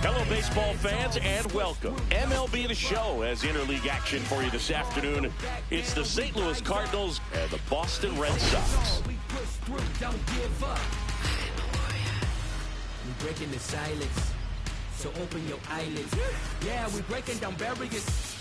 Hello, baseball fans, and welcome. MLB The Show has interleague action for you this afternoon. It's the St. Louis Cardinals and the Boston Red Sox. We're breaking the silence, so open your eyelids. Yeah, we're breaking down barriers.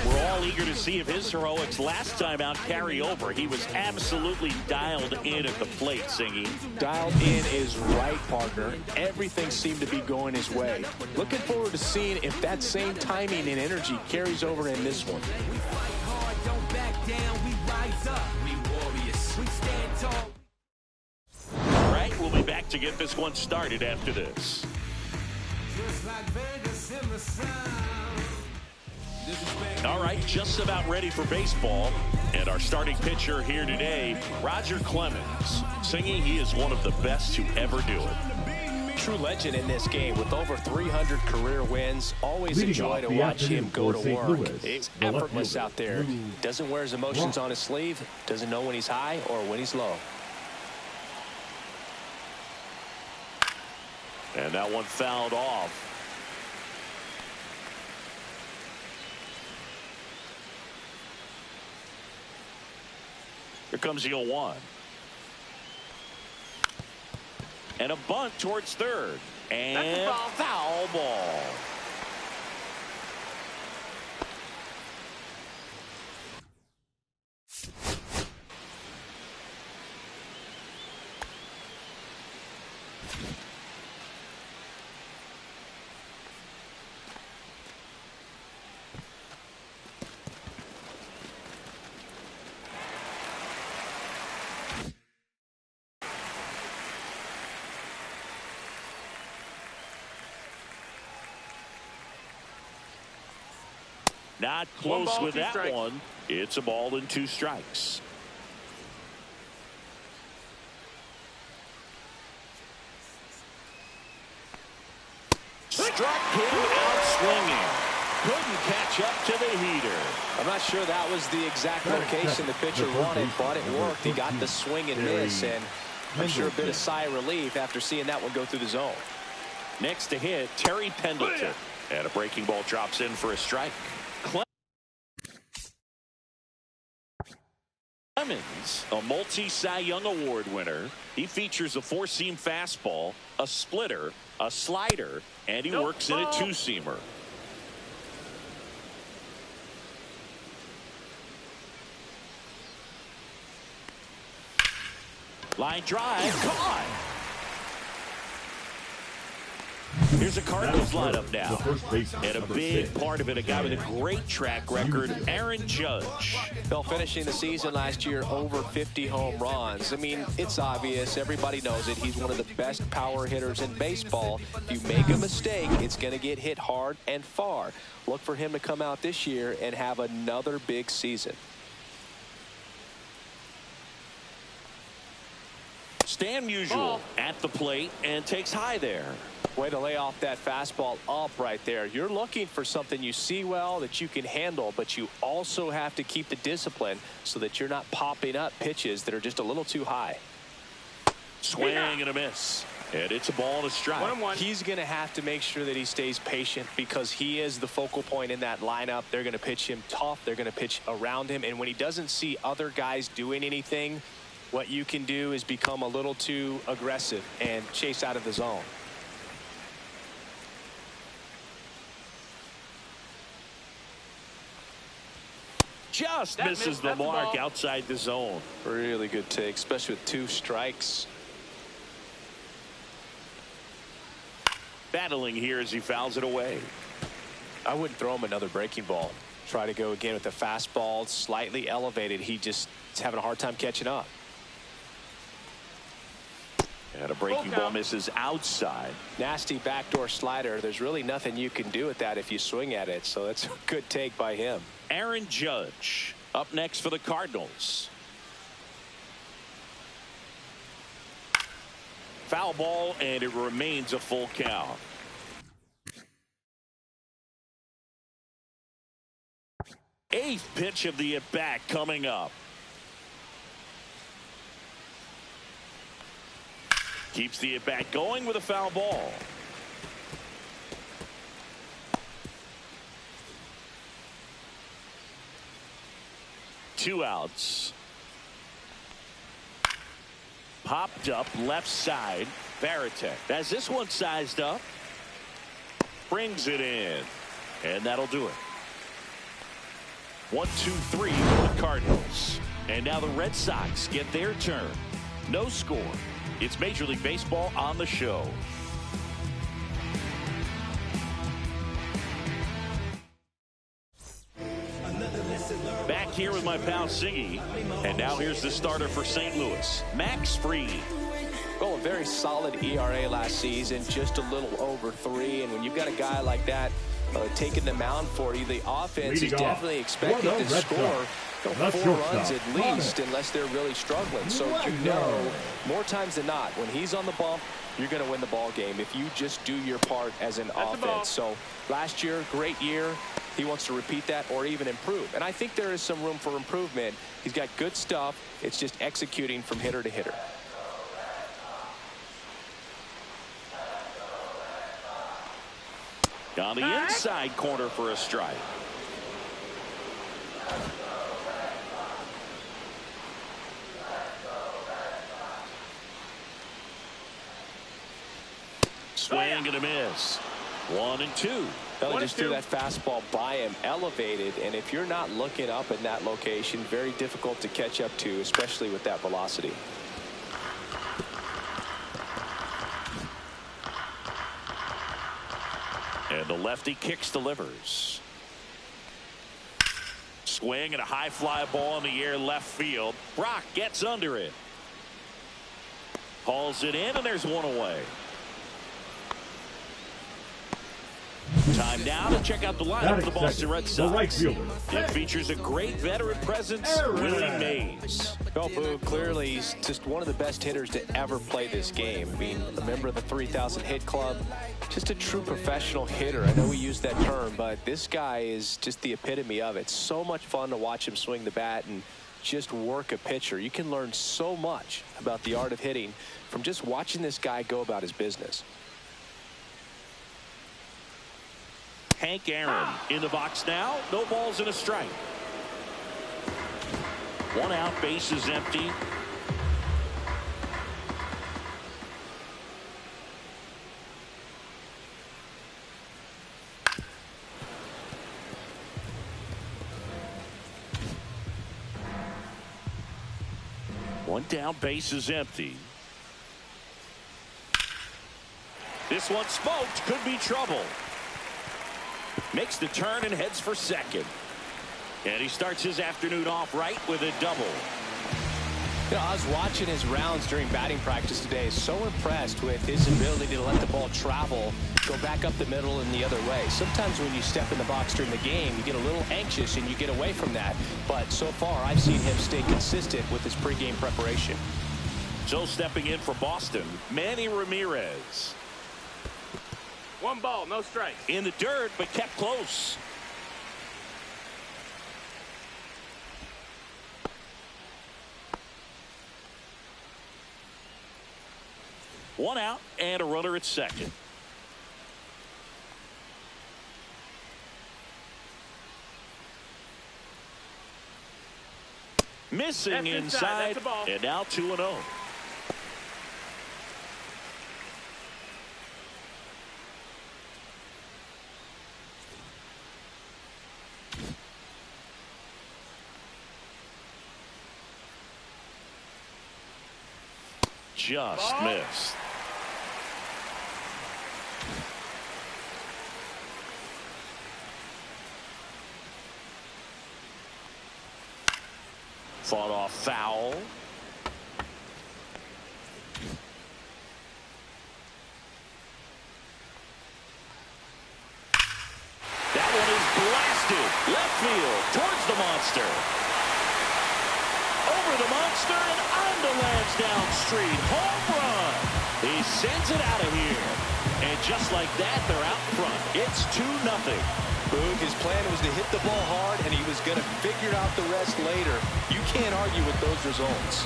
We're all eager to see if his heroics last time out carry over. He was absolutely dialed in at the plate, singing. Dialed in is right, partner. Everything seemed to be going his way. Looking forward to seeing if that same timing and energy carries over in this one. We fight hard, don't back down, we rise up. We warriors, we stand tall. All right, we'll be back to get this one started after this. Just like Vegas in the sun. All right, just about ready for baseball. And our starting pitcher here today, Roger Clemens, singing he is one of the best to ever do it. True legend in this game with over 300 career wins. Always enjoy to watch him go to work. It's effortless out there. Doesn't wear his emotions on his sleeve. Doesn't know when he's high or when he's low. And that one fouled off. Here comes the 0-1. And a bunt towards third. And foul ball. Not close with that one. It's a ball and 2 strikes. Struck him out swinging. Couldn't catch up to the heater. I'm not sure that was the exact location the pitcher wanted, but it worked. He got the swing and miss, and I'm sure a bit of sigh of relief after seeing that one go through the zone. Next to hit, Terry Pendleton. And a breaking ball drops in for a strike. Clemens, a multi-Cy Young Award winner. He features a 4-seam fastball, a splitter, a slider, and he works in a 2-seamer. Line drive, caught. Here's a Cardinals lineup now. And a big part of it, a guy with a great track record, Aaron Judge. Well, finishing the season last year over 50 home runs. I mean, it's obvious. Everybody knows it. He's one of the best power hitters in baseball. If you make a mistake, it's going to get hit hard and far. Look for him to come out this year and have another big season. Stan Musial at the plate and takes high there. Way to lay off that fastball up right there. You're looking for something you see well that you can handle, but you also have to keep the discipline so that you're not popping up pitches that are just a little too high. Swing and a miss. And it's a ball and a strike. 1-1. He's going to have to make sure that he stays patient because he is the focal point in that lineup. They're going to pitch him tough. They're going to pitch around him. And when he doesn't see other guys doing anything, what you can do is become a little too aggressive and chase out of the zone. Just misses the mark outside the zone. Really good take, especially with 2 strikes. Battling here as he fouls it away. I wouldn't throw him another breaking ball. Try to go again with the fastball slightly elevated. He just is having a hard time catching up. And a breaking ball misses outside. Nasty backdoor slider. There's really nothing you can do with that if you swing at it. So that's a good take by him. Aaron Judge up next for the Cardinals. Foul ball, and it remains a full count. Eighth pitch of the at-bat coming up. Keeps the at-bat going with a foul ball. Two outs. Popped up left side. Varitek has this one sized up. Brings it in. And that'll do it. 1-2-3 for the Cardinals. And now the Red Sox get their turn. No score. It's Major League Baseball on the show. Back here with my pal Singy. And now here's the starter for St. Louis, Max Fried. Well, a very solid ERA last season, just a little over 3. And when you've got a guy like that taking the mound for you. The offense is definitely expected to score 4 runs at least, unless they're really struggling. So more times than not, when he's on the bump, you're going to win the ball game if you just do your part as an offense. So last year, great year. He wants to repeat that or even improve. And I think there is some room for improvement. He's got good stuff. It's just executing from hitter to hitter. On the inside corner for a strike. Swing and a miss. 1-2. He just threw that fastball by him, elevated, and if you're not looking up in that location, very difficult to catch up to, especially with that velocity. And the lefty kicks, delivers. Swing and a high fly ball in the air left field. Brock gets under it. Hauls it in, and there's one away. Time now to check out the lineup for the Boston Red Sox. The right fielder. It features a great veteran presence, Willie Mays. Well, Boo, clearly he's just one of the best hitters to ever play this game. I mean, a member of the 3,000 hit club, just a true professional hitter. I know we use that term, but this guy is just the epitome of it. So much fun to watch him swing the bat and just work a pitcher. You can learn so much about the art of hitting from just watching this guy go about his business. Hank Aaron in the box now. No balls and a strike. 1 out, base is empty. One down, base is empty. This one smoked, could be trouble. Makes the turn and heads for second. And he starts his afternoon off right with a double. You know, I was watching his rounds during batting practice today. So impressed with his ability to let the ball travel, go back up the middle and the other way. Sometimes when you step in the box during the game, you get a little anxious and you get away from that. But so far, I've seen him stay consistent with his pregame preparation. So stepping in for Boston, Manny Ramirez. 1 ball, no strikes. In the dirt, but kept close. One out and a runner at second. Missing That's inside, that's a ball. and now 2-0. Just missed. Fought off foul. That one is blasted. Left field towards the monster. Over the monster and onto Lansdowne Street. Home run. He sends it out of here. And just like that, they're out front. It's 2-0. Boog, his plan was to hit the ball hard, and he was going to figure out the rest later. You can't argue with those results.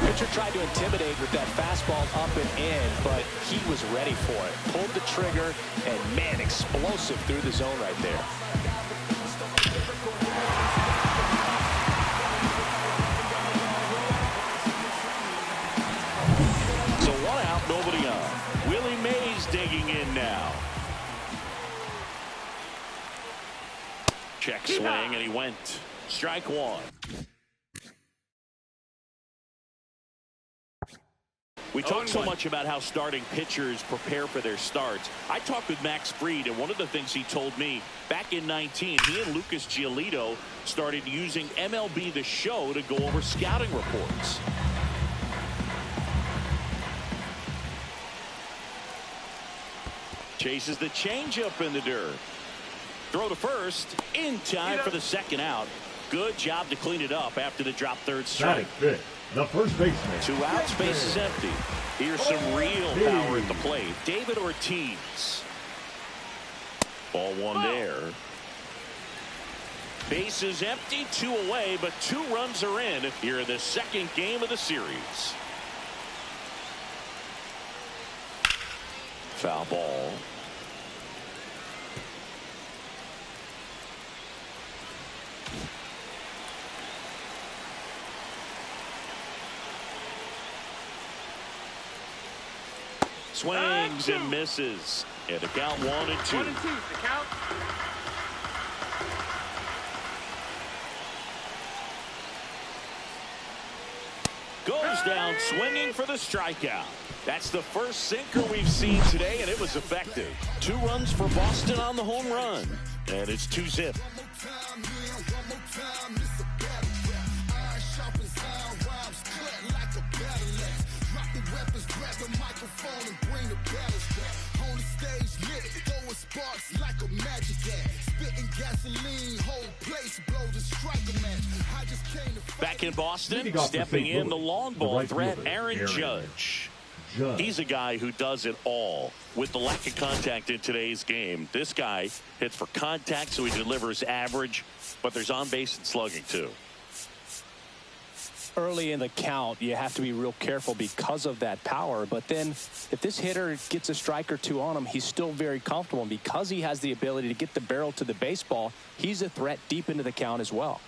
Pitcher tried to intimidate with that fastball up and in, but he was ready for it. Pulled the trigger, and man, explosive through the zone right there. So 1 out, nobody on. Willie Mays digging in now. Check swing, and he went. Strike 1. We talk so 0-1. much about how starting pitchers prepare for their starts. I talked with Max Fried, and one of the things he told me back in 19, he and Lucas Giolito started using MLB The Show to go over scouting reports. Chases the changeup in the dirt. Throw to first in time for the second out. Good job to clean it up after the drop third strike. The first baseman. 2 outs, base is empty. Here's some real power at the plate. David Ortiz. Ball 1 there. Base is empty, 2 away, but 2 runs are in here in the second game of the series. Foul ball. Swings and misses. And the count 1-2. 1-2, the count. Goes down swinging for the strikeout. That's the first sinker we've seen today, and it was effective. 2 runs for Boston on the home run. And it's 2-zip. Back in Boston, stepping in the long ball threat, Aaron Judge. He's a guy who does it all. With the lack of contact in today's game, this guy hits for contact, so he delivers average, but there's on base and slugging too. Early in the count, you have to be real careful because of that power. But then if this hitter gets a strike or 2 on him, he's still very comfortable. And because he has the ability to get the barrel to the baseball, he's a threat deep into the count as well.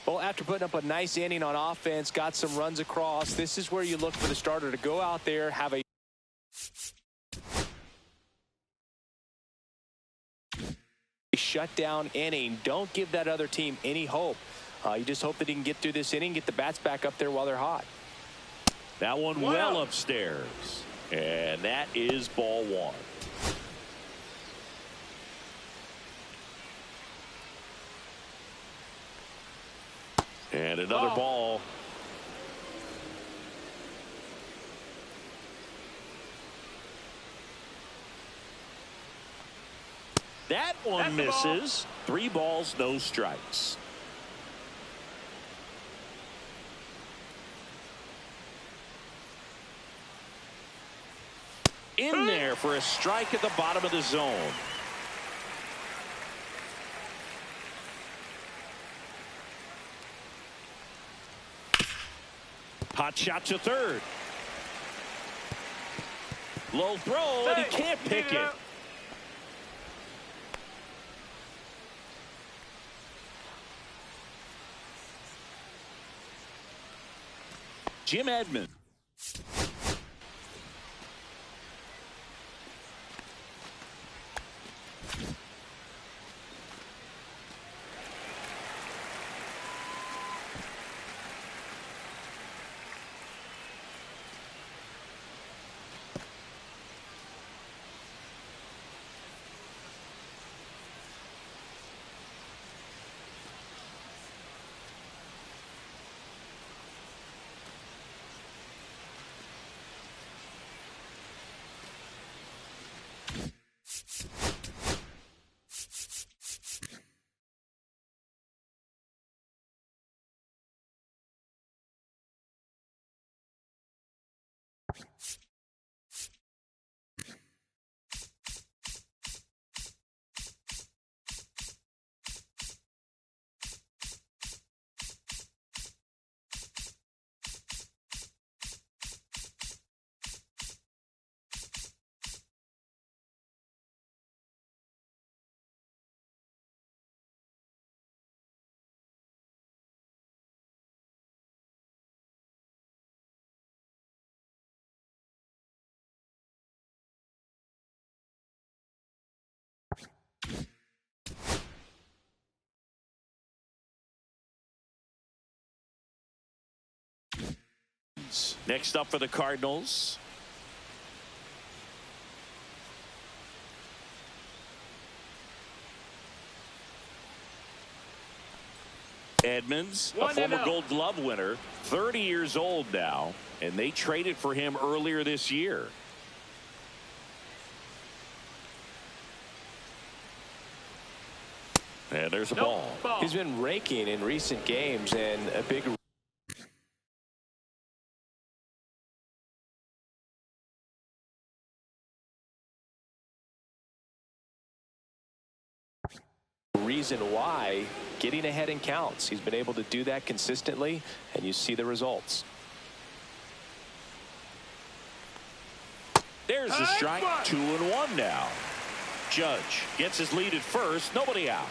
Well, after putting up a nice inning on offense, got some runs across, this is where you look for the starter to go out there, have a shutdown inning. Don't give that other team any hope. You just hope that he can get through this inning, get the bats back up there while they're hot. That one well upstairs. And that is ball 1. And another ball. That one misses. 3 balls, no strikes. In there for a strike at the bottom of the zone. Hot shot to third. Low throw, and he can't pick it. Jim Edmonds. Next up for the Cardinals, Edmonds, a former Gold Glove winner, 30 years old now, and they traded for him earlier this year. And there's a ball. He's been raking in recent games, and a big reason why getting ahead in counts. He's been able to do that consistently, and you see the results. There's the strike. 2-1 now. Judge gets his lead at first. Nobody out.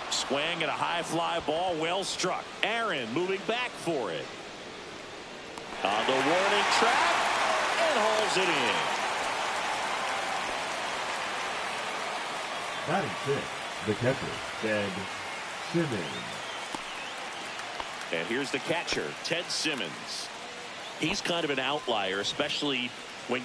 Swing and a high fly ball, well struck. Aaron moving back for it. On the warning track and hauls it in. Batting sixth, the catcher, Ted Simmons. And here's the catcher, Ted Simmons. He's kind of an outlier, especially when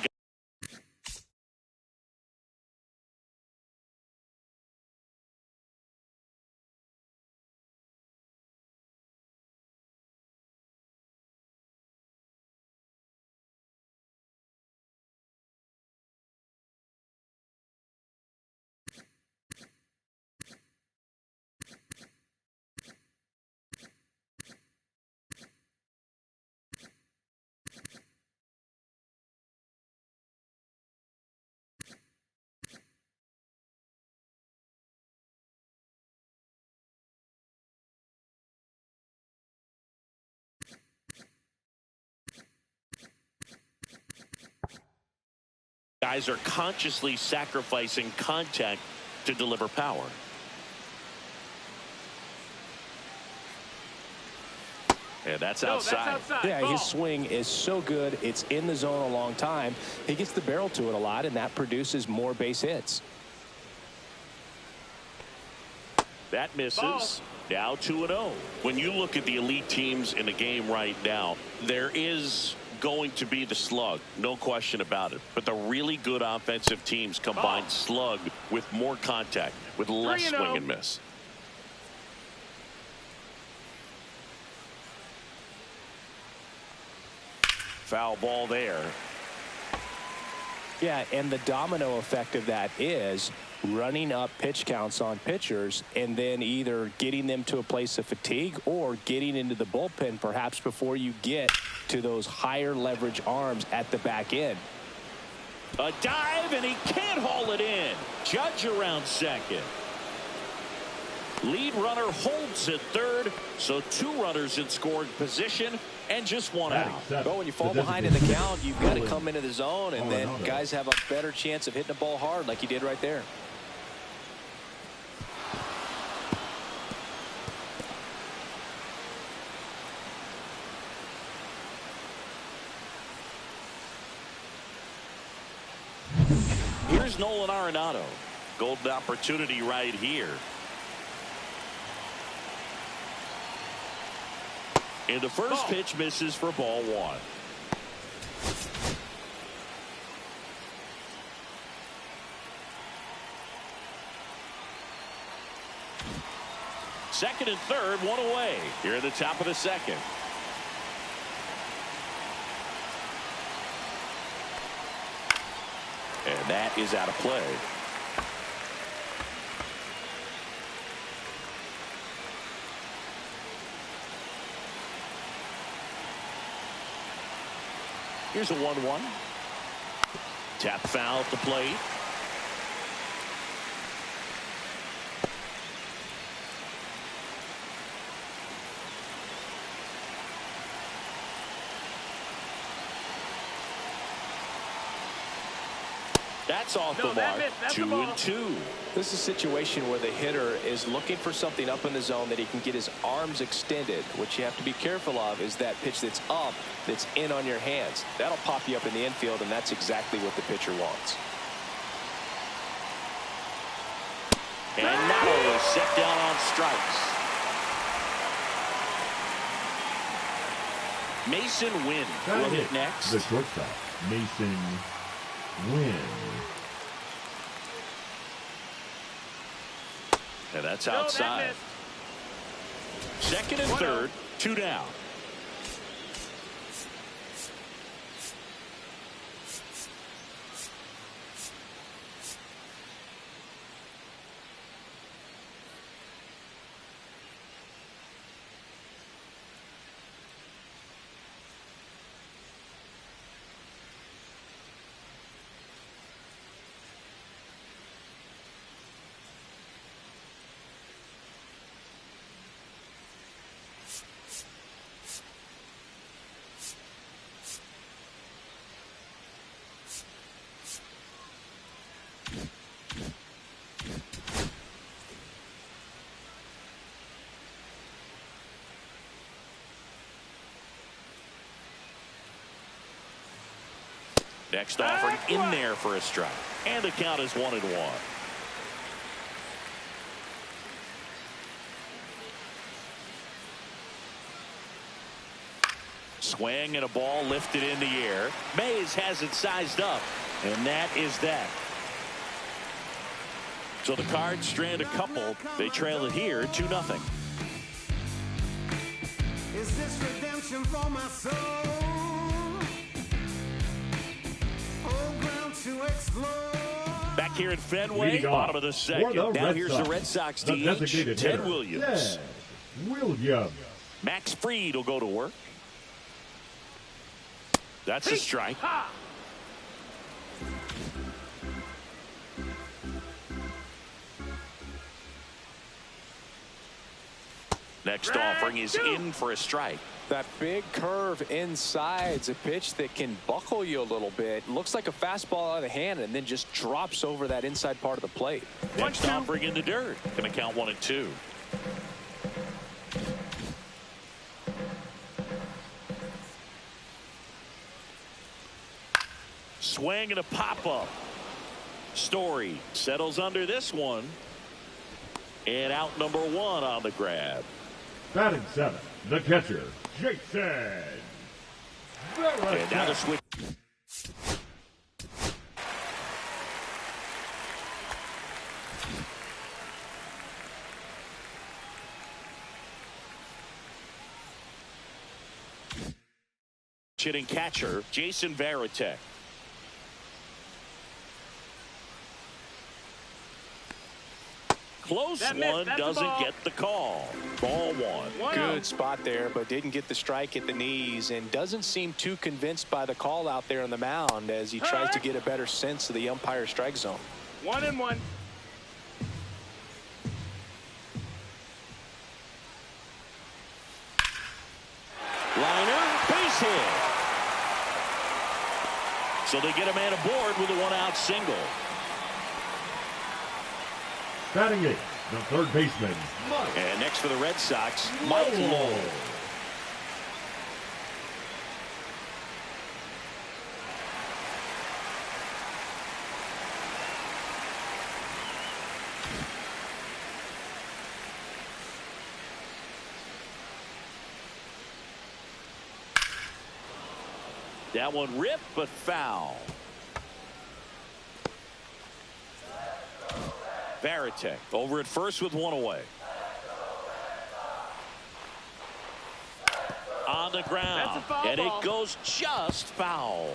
guys are consciously sacrificing contact to deliver power. And that's outside. Yeah, his swing is so good. It's in the zone a long time. He gets the barrel to it a lot, and that produces more base hits. That misses. Now 2-0. When you look at the elite teams in the game right now, there is going to be the slug, no question about it. But the really good offensive teams combine slug with more contact, with less swing and miss. Foul ball there. Yeah, and the domino effect of that is running up pitch counts on pitchers and then either getting them to a place of fatigue or getting into the bullpen perhaps before you get to those higher leverage arms at the back end. A dive, and he can't haul it in. Judge around second. Lead runner holds at third, so 2 runners in scoring position and just 1 out. Well, when you fall behind in the count, you've got to come into the zone, and then guys have a better chance of hitting the ball hard like he did right there. Here's Nolan Arenado. Golden opportunity right here. And the first pitch misses for ball 1. Second and third, 1 away. Here at the top of the second. And that is out of play. Here's a 1-1. Tap foul at the plate. That's off the mark. 2-2. This is a situation where the hitter is looking for something up in the zone that he can get his arms extended. What you have to be careful of is that pitch that's up, that's in on your hands. That'll pop you up in the infield, and that's exactly what the pitcher wants. And now set down on strikes. Mason Wynn will hit next. The shortstop, Mason Wynn. And that's outside. Second and third, 2 down. Next offering in there for a strike. And the count is 1-1. Swing and a ball lifted in the air. Mays has it sized up. And that is that. So the Cards strand a couple. They trail it here 2-0. Is this redemption for my soul? Back here in Fenway, bottom of the second. Now here's the Red Sox DH, Ted Williams. Max Fried will go to work. That's a strike. Next offering is in for a strike. That big curve inside's a pitch that can buckle you a little bit. Looks like a fastball out of hand and then just drops over that inside part of the plate. Next offering in the dirt. Going to count 1-2. Swing and a pop-up. Story settles under this one. And out number 1 on the grab. Batting 7, the catcher, Jason. And now the switch. Hitting catcher, Jason Varitek. Close one, doesn't get the call. Ball 1. Good spot there, but didn't get the strike at the knees and doesn't seem too convinced by the call out there on the mound as he tries to get a better sense of the umpire strike zone. 1-1. Liner, base hit. So they get a man aboard with a 1-out single. Batting 8, the third baseman, Mike. And next for the Red Sox, Mike Lowell. That one ripped but foul. Varitek over at first with 1 away. On the ground. And it goes just foul.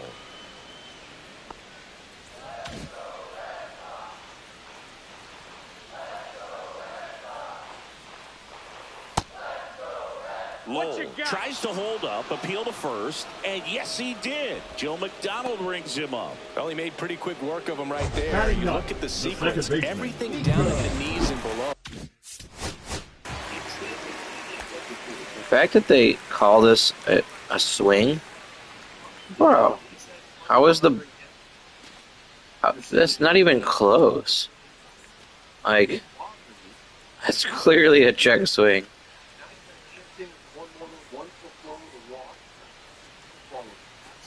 Lowell tries to hold up, appeal to first, and yes, he did. Joe McDonald rings him up. Well, he made pretty quick work of him right there. You look at the sequence, everything down at the knees and below. The fact that they call this a swing, bro, how is that's not even close. Like, that's clearly a check swing.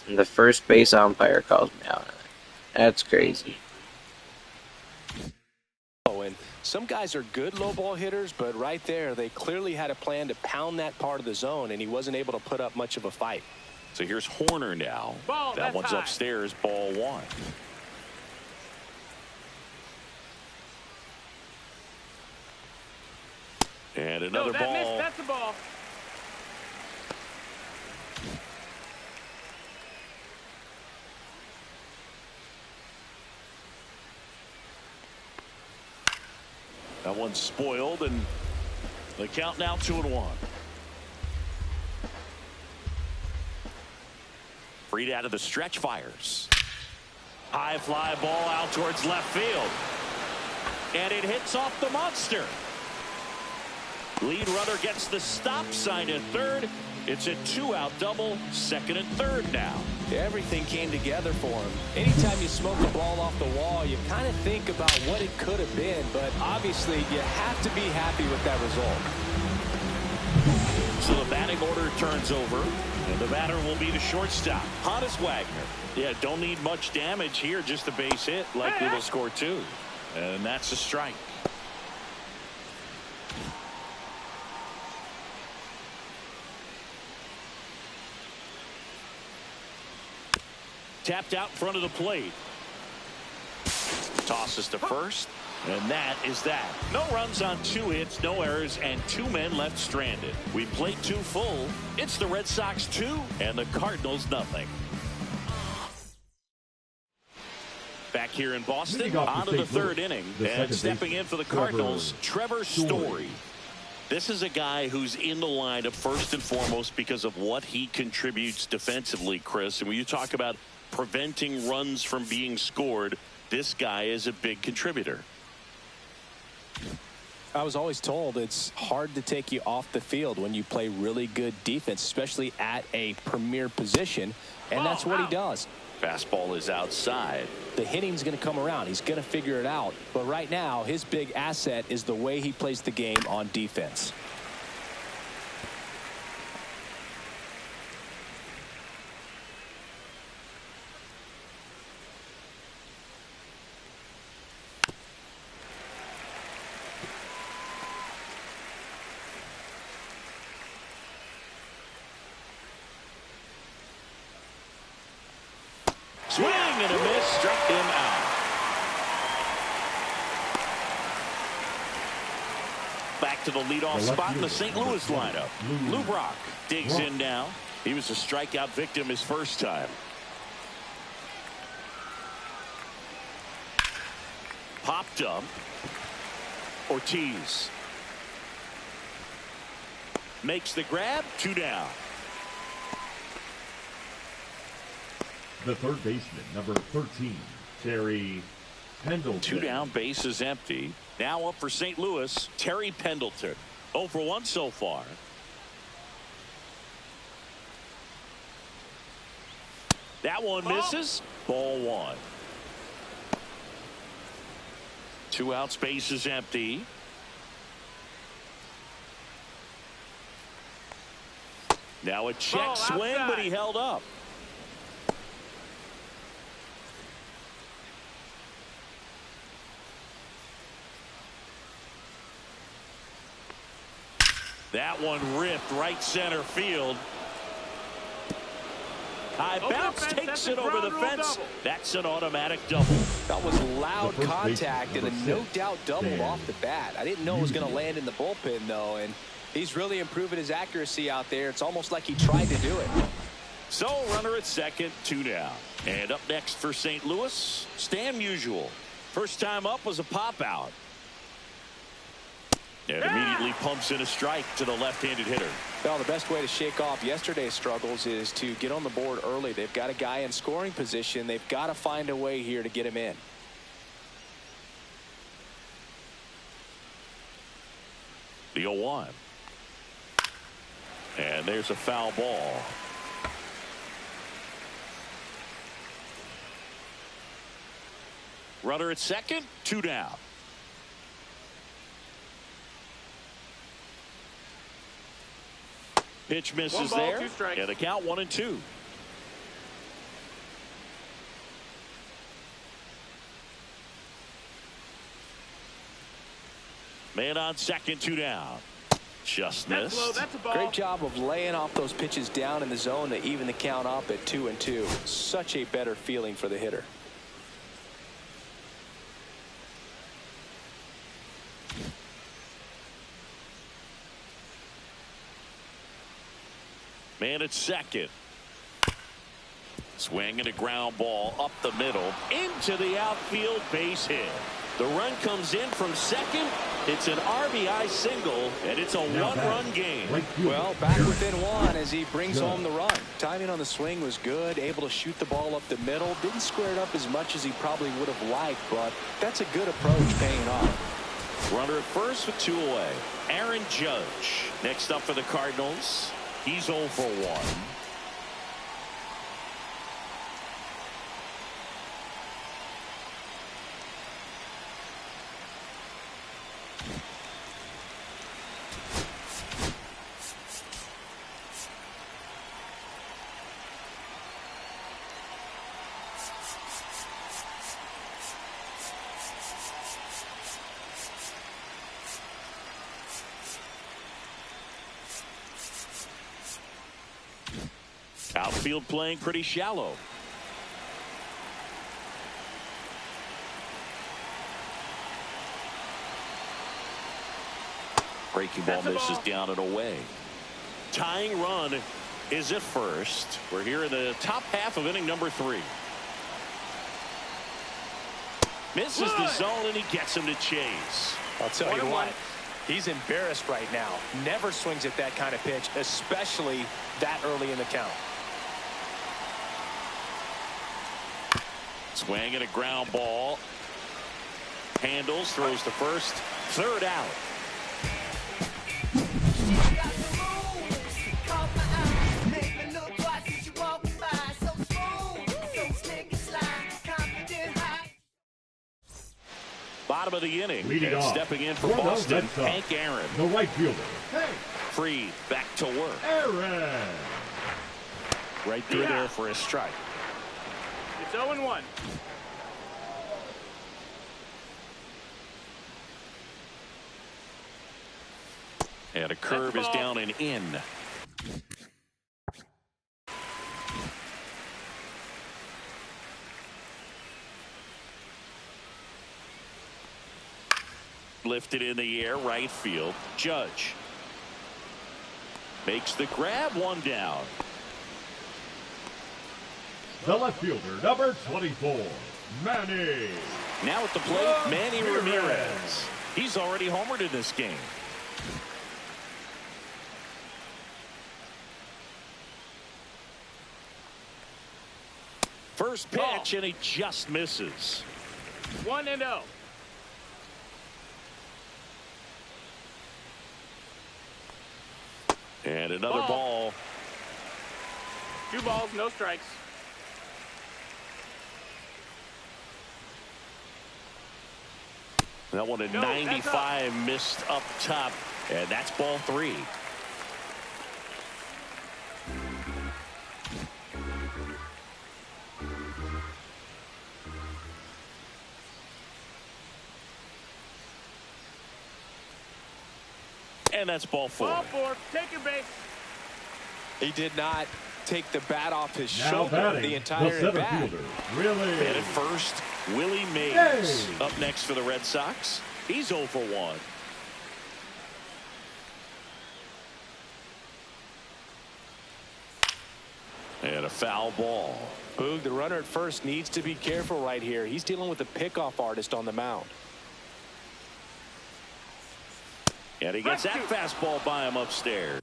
And the first base umpire calls me out on it. That's crazy. And some guys are good low ball hitters, but right there, they clearly had a plan to pound that part of the zone, and he wasn't able to put up much of a fight. So here's Horner now. Ball, that one's high. Upstairs, ball one. And another ball. Missed. That's the ball. That one's spoiled, and the count now 2-1. Freed out of the stretch, fires. High fly ball out towards left field. And it hits off the monster. Lead runner gets the stop sign at third. It's a 2-out double, second and third now. Everything came together for him. Anytime you smoke a ball off the wall, you kind of think about what it could have been, but obviously you have to be happy with that result. So the batting order turns over, and the batter will be the shortstop, Honus Wagner. Yeah, don't need much damage here, just a base hit. Likely will score two. And that's a strike. Tapped out in front of the plate. Tosses to first, and that is that. No runs on 2 hits, no errors, and 2 men left stranded. We played 2 full. It's the Red Sox 2 and the Cardinals nothing. Back here in Boston, on to the third inning, and stepping in for the Cardinals, Trevor Story. This is a guy who's in the lineup first and foremost because of what he contributes defensively, Chris. And when you talk about preventing runs from being scored, this guy is a big contributor. I was always told it's hard to take you off the field when you play really good defense, especially at a premier position, and that's what he does. Fastball is outside. The hitting's going to come around. He's going to figure it out. But right now, his big asset is the way he plays the game on defense. Swing and a miss, struck him out. Back to the leadoff spot in the St. Louis lineup. Lou Brock digs in now. He was a strikeout victim his first time. Popped up. Ortiz makes the grab, 2 down. The third baseman, number 13, Terry Pendleton. 2 down, base is empty. Now up for St. Louis, Terry Pendleton. 0 for 1 so far. That one misses. Ball 1. 2 outs, base is empty. Now a check swing, but he held up. That one ripped right center field. High bounce takes it over the fence. That's an automatic double. That was loud contact and a no-doubt double off the bat. I didn't know it was going to land in the bullpen, though, and he's really improving his accuracy out there. It's almost like he tried to do it. So, runner at second, 2 down. And up next for St. Louis, Stan Musial. First time up was a pop-out. And immediately pumps in a strike to the left-handed hitter. Well, the best way to shake off yesterday's struggles is to get on the board early. They've got a guy in scoring position. They've got to find a way here to get him in. The 0-1. And there's a foul ball. Runner at second, 2 down. Pitch misses there, and the count 1-2. Man on second, 2 down. Just That's low. missed. That's a ball. Great job of laying off those pitches down in the zone to even the count up at 2-2. Such a better feeling for the hitter. Man at second. Swinging a ground ball up the middle into the outfield, base hit. The run comes in from second. It's an RBI single, and it's a one-run game. Well, back within one as he brings home the run. Timing on the swing was good, able to shoot the ball up the middle. Didn't square it up as much as he probably would have liked, but that's a good approach paying off. Runner at first with 2 away. Aaron Judge next up for the Cardinals. He's 0 for 1. Outfield playing pretty shallow. Breaking ball misses down and away. Tying run is at first. We're here in the top half of inning number 3. Misses the zone and he gets him to chase. I'll tell you what, he's embarrassed right now. Never swings at that kind of pitch, especially that early in the count. Swinging a ground ball. Handles, throws to first. Third out. Bottom of the inning. And stepping in for Boston, Hank Aaron. The right fielder. Free, back to work. Aaron. Right through there for a strike. It's 0-1. And a curve is down and in. Lifted in the air, right field. Judge makes the grab, 1 down. The left fielder, number 24, Manny. Now at the plate, Manny Ramirez. He's already homered in this game. First pitch, and he just misses. 1-0. And another ball. 2 balls, no strikes. That one at 95 missed up top, and that's ball 3. And that's ball 4. Ball 4, take your base. He did not take the bat off his Now shoulder batting, the entire center at bat. fielder, Willie. And at first, Willie Mays. Hey. Up next for the Red Sox. He's 0 for 1. And a foul ball. Boog, the runner at first needs to be careful right here. He's dealing with a pickoff artist on the mound. And he gets that fastball by him upstairs.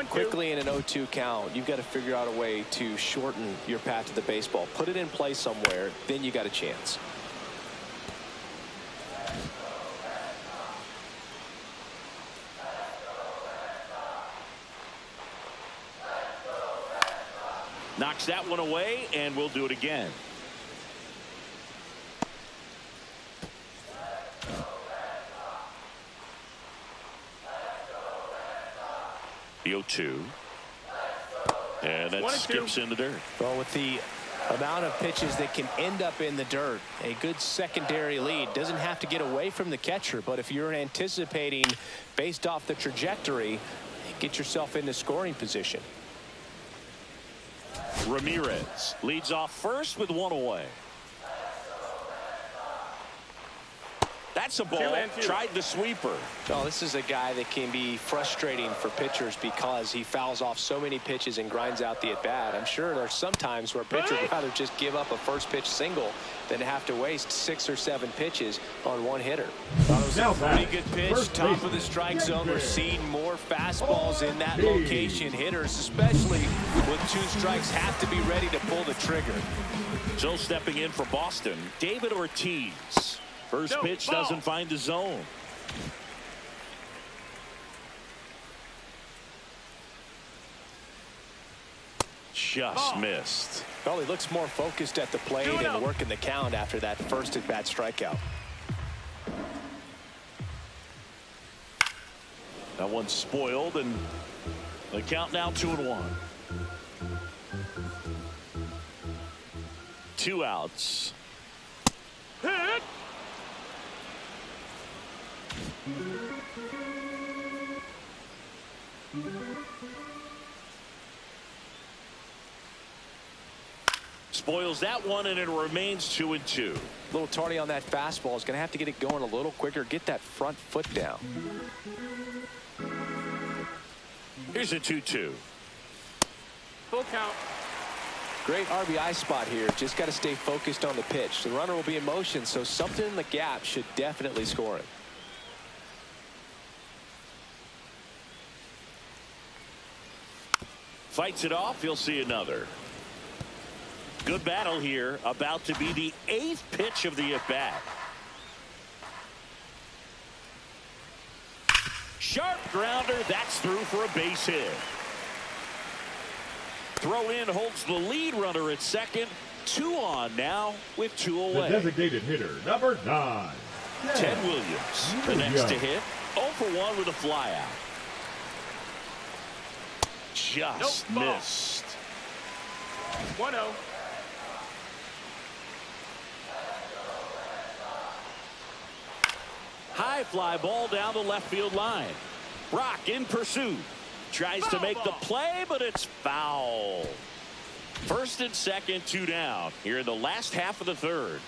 Quickly in an 0-2 count, you've got to figure out a way to shorten your path to the baseball. Put it in play somewhere, then you got a chance. Knocks that one away, and we'll do it again. The 0-2. And that skips in the dirt. Well, with the amount of pitches that can end up in the dirt, a good secondary lead doesn't have to get away from the catcher, but if you're anticipating based off the trajectory, get yourself into scoring position. Ramirez leads off first with one away. That's a ball. Tried the sweeper. Oh, this is a guy that can be frustrating for pitchers because he fouls off so many pitches and grinds out the at-bat. I'm sure there's some times where a pitcher would rather just give up a first pitch single than have to waste 6 or 7 pitches on one hitter. Thought it was a pretty good pitch. Top of the strike zone. We're seeing more fastballs in that location. Hitters, especially with 2 strikes, have to be ready to pull the trigger. So stepping in for Boston, David Ortiz. First pitch doesn't find the zone. Just missed. Well, he looks more focused at the plate and working the count after that first at-bat strikeout. That one's spoiled, and the count now 2-1. 2 outs. Hit. Spoils that one, and it remains 2-2. A little tardy on that fastball. Is going to have to get it going a little quicker. Get that front foot down. Here's a 2-2. Full count. Great RBI spot here. Just got to stay focused on the pitch. The runner will be in motion, so something in the gap should definitely score it. Fights it off. He'll see another. Good battle here. About to be the 8th pitch of the at-bat. Sharp grounder. That's through for a base hit. Throw in holds the lead runner at second. 2 on now with 2 away. The designated hitter, number 9. Ted Williams, the next to hit. 0 for 1 with a flyout. Just missed. 1-0. High fly ball down the left field line. Brock in pursuit. Tries to make the play, but it's foul. First and second, 2 down here in the last half of the 3rd.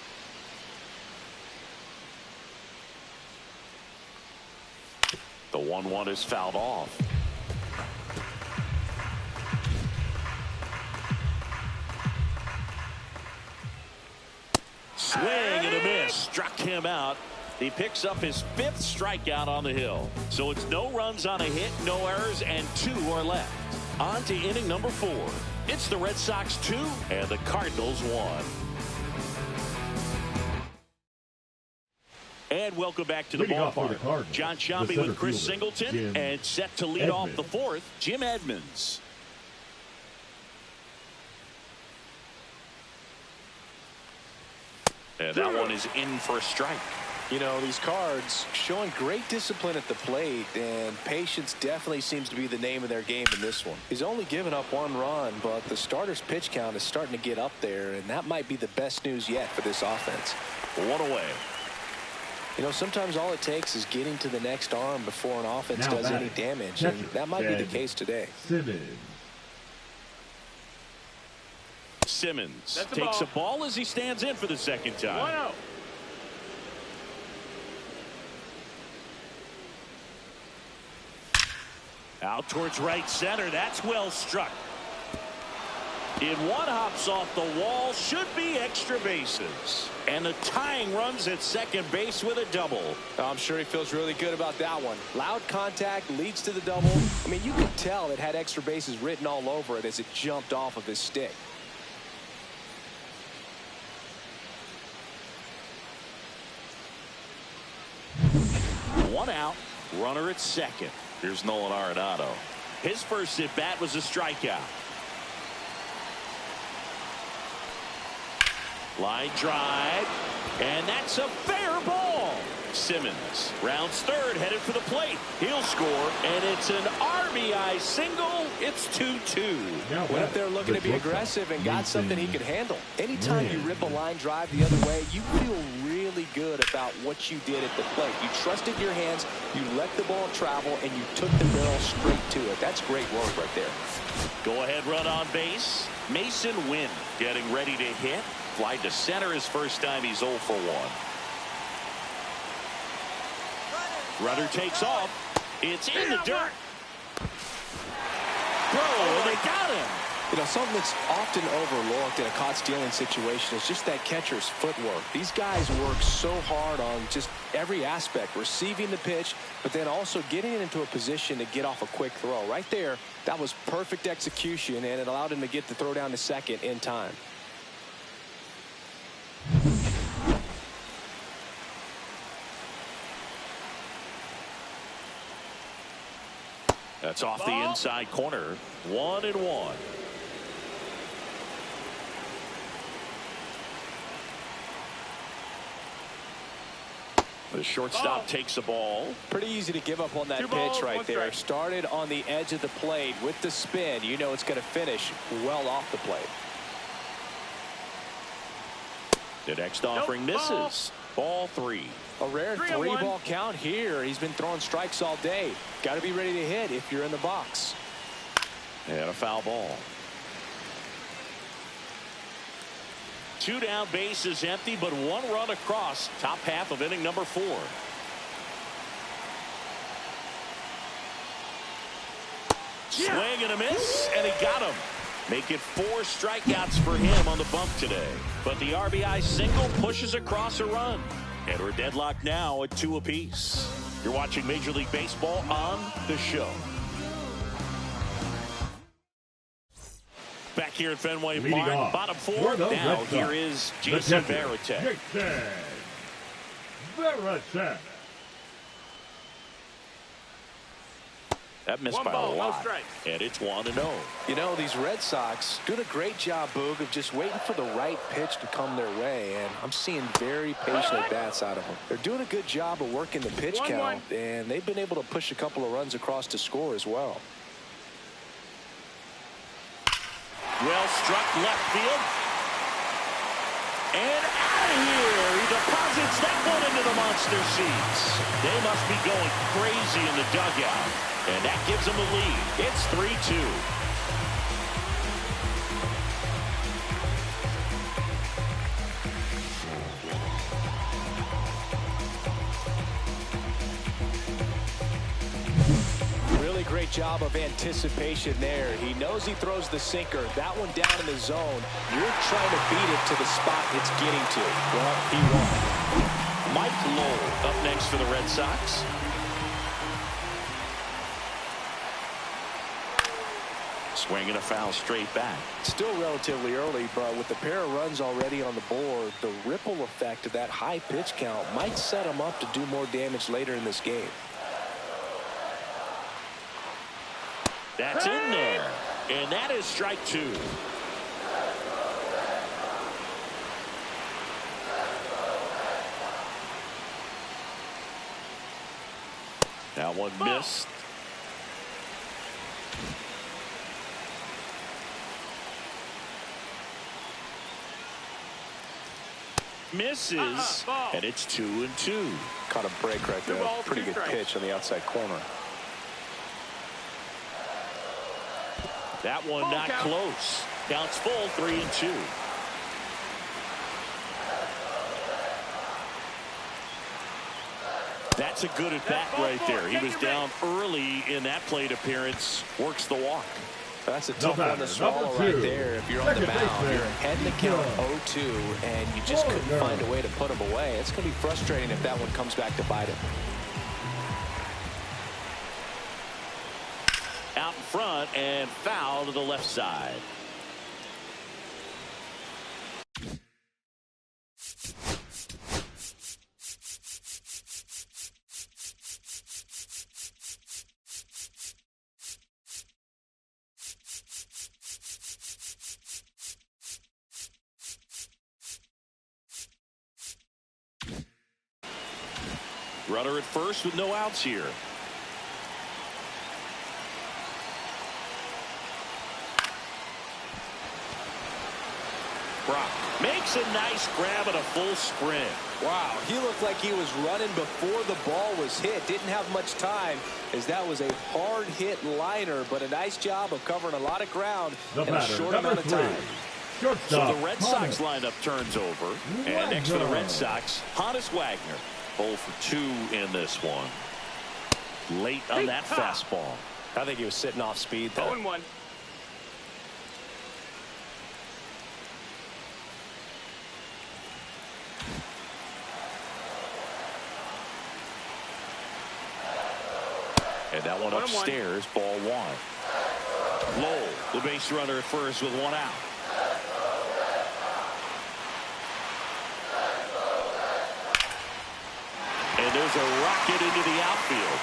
The 1-1 is fouled off. Swing and a miss. Struck him out. He picks up his 5th strikeout on the hill. So it's no runs on a hit, no errors, and 2 are left. On to inning number 4. It's the Red Sox 2 and the Cardinals 1. And welcome back to the ballpark. John Shambi with Chris Singleton, and set to lead off the 4th, Jim Edmonds. And that one is in for a strike. You know, these Cards showing great discipline at the plate, and patience definitely seems to be the name of their game in this one. He's only given up 1 run, but the starter's pitch count is starting to get up there, and that might be the best news yet for this offense. 1 away. You know, sometimes all it takes is getting to the next arm before an offense does any damage, and that might be the case today. Simmons takes a ball as he stands in for the 2nd time. 1-0. Out towards right center. That's well struck. In one hops off the wall. Should be extra bases. And the tying runs at second base with a double. I'm sure he feels really good about that one. Loud contact leads to the double. I mean, you could tell it had extra bases written all over it as it jumped off of his stick. One out. Runner at second. Here's Nolan Arenado. His first at bat was a strikeout. Line drive, and that's a fair ball. Simmons rounds third, headed for the plate. He'll score, and it's an RBI single. It's 2-2. Went up there looking to be aggressive and got something he could handle. Anytime you rip a line drive the other way, you feel really good about what you did at the plate. You trusted your hands, you let the ball travel, and you took the barrel straight to it. That's great work right there. Go ahead run on base. Mason Wynn getting ready to hit. Fly to center his first time. He's 0 for 1. Runner takes off. It's in the dirt. Bro, they got him. You know, something that's often overlooked in a caught stealing situation is just that catcher's footwork. These guys work so hard on just every aspect, receiving the pitch, but then also getting it into a position to get off a quick throw. Right there, that was perfect execution, and it allowed him to get the throw down to second in time. That's off the inside corner. 1-1. The shortstop takes the ball. Pretty easy to give up on that pitch right there. Started on the edge of the plate with the spin. You know it's going to finish well off the plate. The next offering misses. Ball 3. A rare 3-ball count here. He's been throwing strikes all day. Got to be ready to hit if you're in the box. And a foul ball. 2 down, bases empty, but 1 run across. Top half of inning number 4. Swing and a miss, and he got him. Make it 4 strikeouts for him on the bump today. But the RBI single pushes across a run. And we're deadlocked now at 2 apiece. You're watching Major League Baseball on The Show. Back here at Fenway Park, bottom 4. Now here is Jason Varitek. That missed by a lot, and it's 1-0. You know, these Red Sox doing a great job, Boog, of just waiting for the right pitch to come their way, and I'm seeing very patient at-bats out of them. They're doing a good job of working the pitch count, and they've been able to push a couple of runs across to score as well. Well struck left field. And out of here. He deposits that one into the monster seats. They must be going crazy in the dugout. And that gives them a lead. It's 3-2. Really great job of anticipation there. He knows he throws the sinker. That one down in the zone. You're trying to beat it to the spot it's getting to. Well, he won. Mike Lowell up next for the Red Sox. Swing and a foul straight back. Still relatively early, but with the pair of runs already on the board, the ripple effect of that high pitch count might set him up to do more damage later in this game. That's in there. And that is strike 2. That one missed. Misses, and it's 2-2. Caught a break right there. Pretty good pitch on the outside corner. That one not close. Counts full, 3-2. That's a good at bat right there. He was down early in that plate appearance. Works the walk. That's a tough one to swallow right there. If you're on the mound, you're ahead in the count 0-2, and you just couldn't find a way to put him away. It's going to be frustrating if that one comes back to bite him. Out in front and foul to the left side. Runner at first with no outs here. Brock makes a nice grab and a full sprint. Wow, he looked like he was running before the ball was hit. Didn't have much time, as that was a hard hit liner, but a nice job of covering a lot of ground in a short amount of time. So the Red Sox lineup turns over, and next for the Red Sox, Honus Wagner. 0 for 2 in this one. Late on that fastball. I think he was sitting off speed there. 0-1. And that one upstairs, ball 1. Lowell, the base runner at first with 1 out. And there's a rocket into the outfield.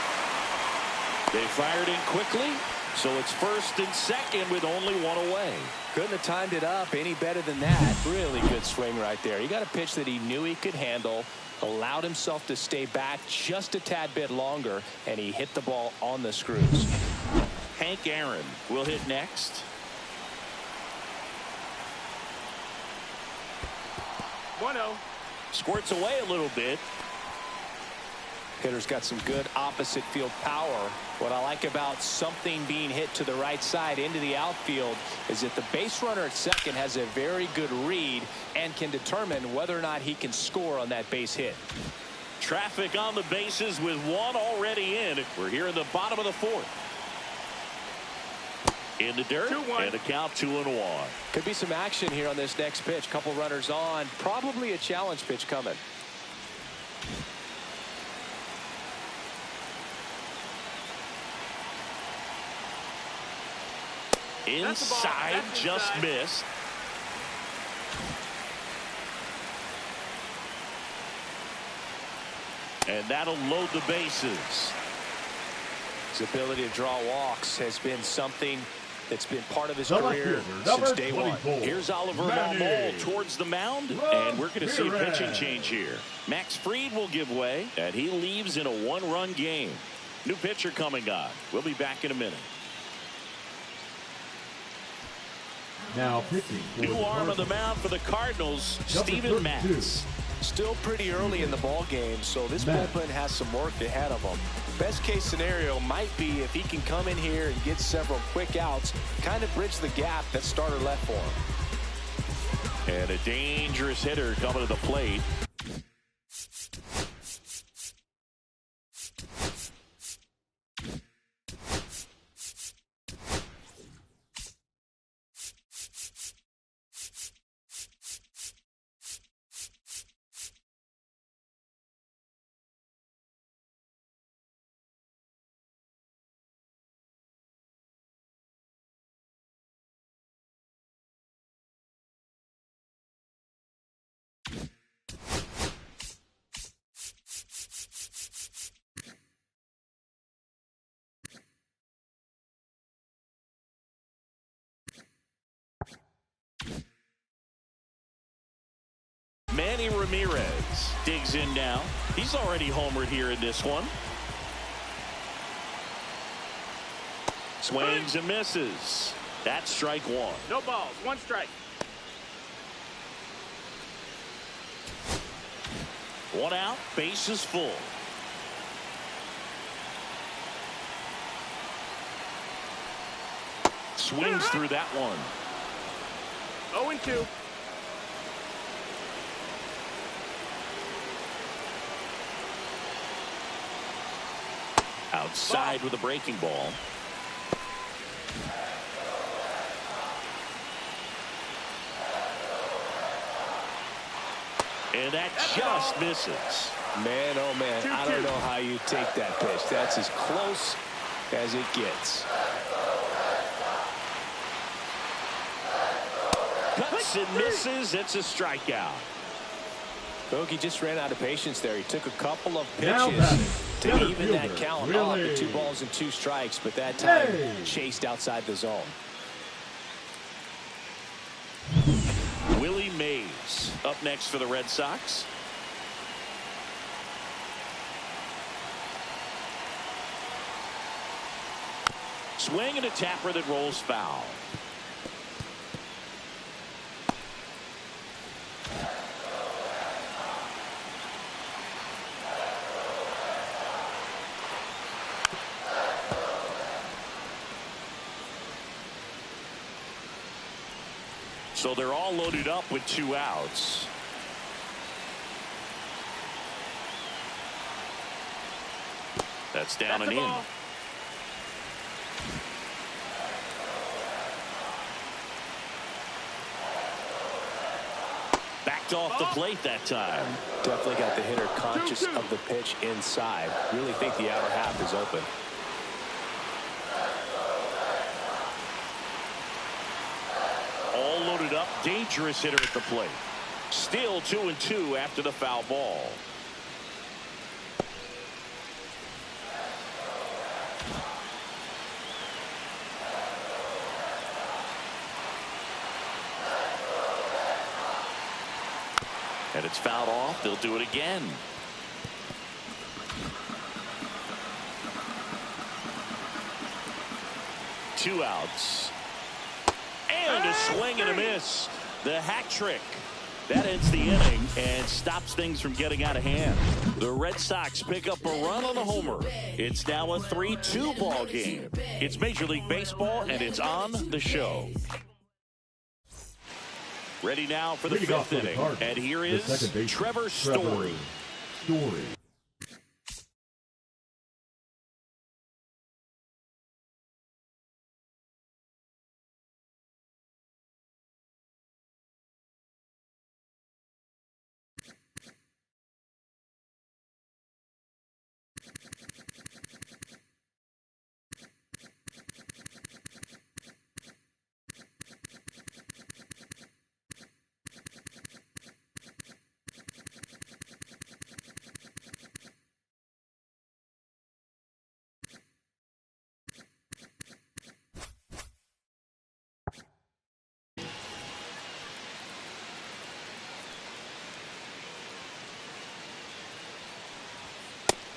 They fired in quickly, so it's first and second with only 1 away. Couldn't have timed it up any better than that. Really good swing right there. He got a pitch that he knew he could handle, allowed himself to stay back just a tad bit longer, and he hit the ball on the screws. Hank Aaron will hit next. 1-0. Squirts away a little bit. Hitter's got some good opposite field power. What I like about something being hit to the right side into the outfield is that the base runner at second has a very good read and can determine whether or not he can score on that base hit. Traffic on the bases with 1 already in. We're here in the bottom of the 4th. In the dirt, 2-1. and a count 2-1. Could be some action here on this next pitch. Couple runners on. Probably a challenge pitch coming. Inside, just missed. And that'll load the bases. His ability to draw walks has been something that's been part of his career since day 1. Here's Oliver Marmol towards the mound, and we're going to see a pitching change here. Max Fried will give way, and he leaves in a 1-run game. New pitcher coming on. We'll be back in a minute. Now pitching. New arm on the mound for the Cardinals, Steven Matz. Still pretty early in the ball game, so this bullpen has some work ahead of them. Best case scenario might be if he can come in here and get several quick outs, kind of bridge the gap that starter left for him. And a dangerous hitter coming to the plate. Manny Ramirez digs in now. He's already homered here in this one. Swings and misses. That's strike 1. No balls. 1 strike. 1 out. Bases full. Swings through that one. 0-2. Outside with a breaking ball. And that just misses. Man, oh man, 2-2. I don't know how you take that pitch. That's as close as it gets. Cuts and misses. It's a strikeout. Bogey just ran out of patience there. He took a couple of pitches to even that count off to 2 balls and 2 strikes, but that time chased outside the zone. Willie Mays up next for the Red Sox. Swing and a tapper that rolls foul. So they're all loaded up with 2 outs. That's down and in. Backed off the plate that time. Definitely got the hitter conscious of the pitch inside. Really think the outer half is open. All loaded up, dangerous hitter at the plate. Still 2-2 after the foul ball. And it's fouled off. They'll do it again. Two outs. And a swing and a miss. The hat trick. That ends the inning and stops things from getting out of hand. The Red Sox pick up a run on the homer. It's now a 3-2 ball game. It's Major League Baseball, and it's on the show. Ready now for the 5th inning. And here is Trevor Story.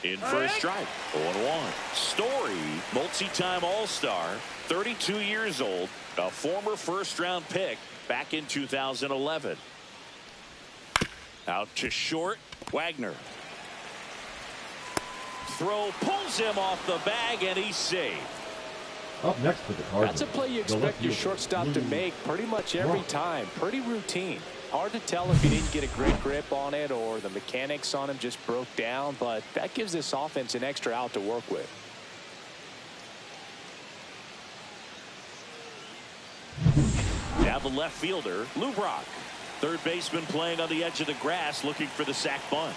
In for a strike. 0-1. Story, multi-time All-Star, 32 years old, a former first-round pick back in 2011. Out to short, Wagner. Throw pulls him off the bag, and he's safe. Up next for the Cardinals. That's a play you expect your shortstop to make pretty much every time. Pretty routine. Hard to tell if he didn't get a great grip on it or the mechanics on him just broke down, but that gives this offense an extra out to work with. Now the left fielder, Lou Brock. Third baseman playing on the edge of the grass looking for the sac bunt.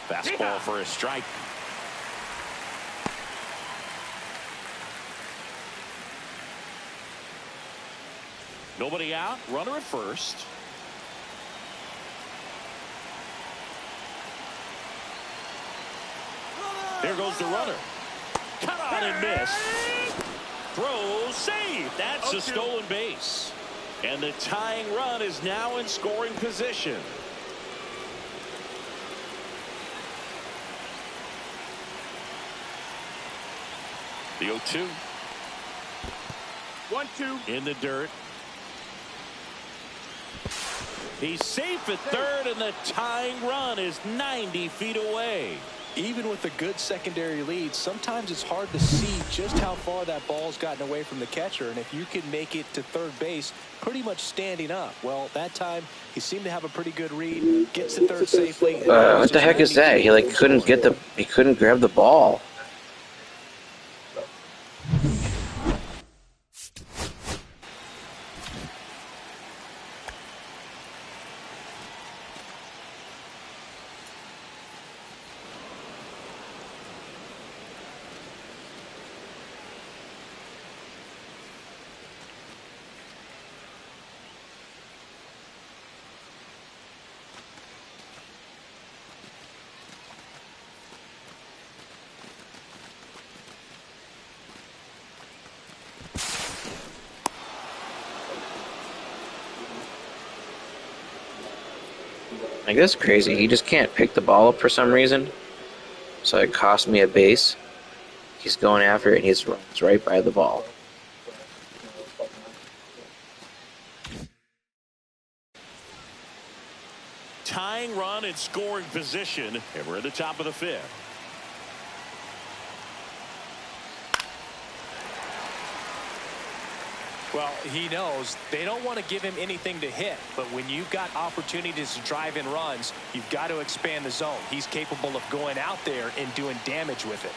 Fastball for a strike. Nobody out. Runner at first. There goes the runner. Cut on and miss. Throw save. That's a stolen base. And the tying run is now in scoring position. The 0-2. 1-2. In the dirt. He's safe at third, and the tying run is 90 feet away. Even with a good secondary lead, sometimes it's hard to see just how far that ball's gotten away from the catcher, and if you can make it to third base pretty much standing up. Well, that time he seemed to have a pretty good read, gets to third safely. What the heck is that? He couldn't grab the ball. Like, that's crazy. He just can't pick the ball up for some reason. So it cost me a base. He's going after it, and he's runs right by the ball. Tying run in scoring position, and we're at the top of the 5th. Well, he knows they don't want to give him anything to hit, but when you've got opportunities to drive in runs, you've got to expand the zone. He's capable of going out there and doing damage with it.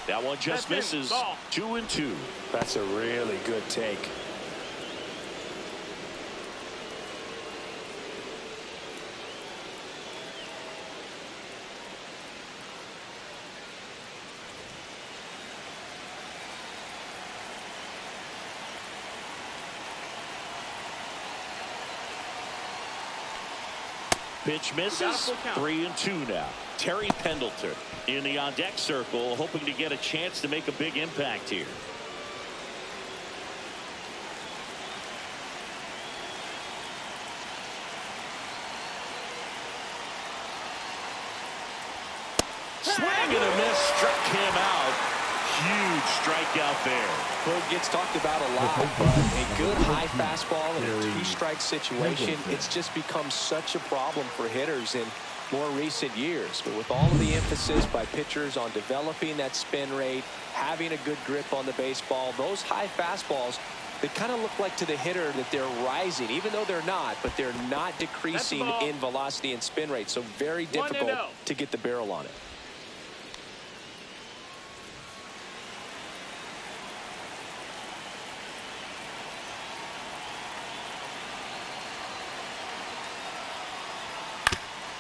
That one just misses. 2-2. That's a really good take. Pitch misses. 3-2 now. Terry Pendleton in the on-deck circle, hoping to get a chance to make a big impact here. Swing and a miss, struck him out. Huge strikeout there. Well, it gets talked about a lot, but a good high fastball in a two-strike situation, it's just become such a problem for hitters in more recent years. But with all of the emphasis by pitchers on developing that spin rate, having a good grip on the baseball, those high fastballs, they kind of look like to the hitter that they're rising, even though they're not, but they're not decreasing in velocity and spin rate. So very difficult to get the barrel on it.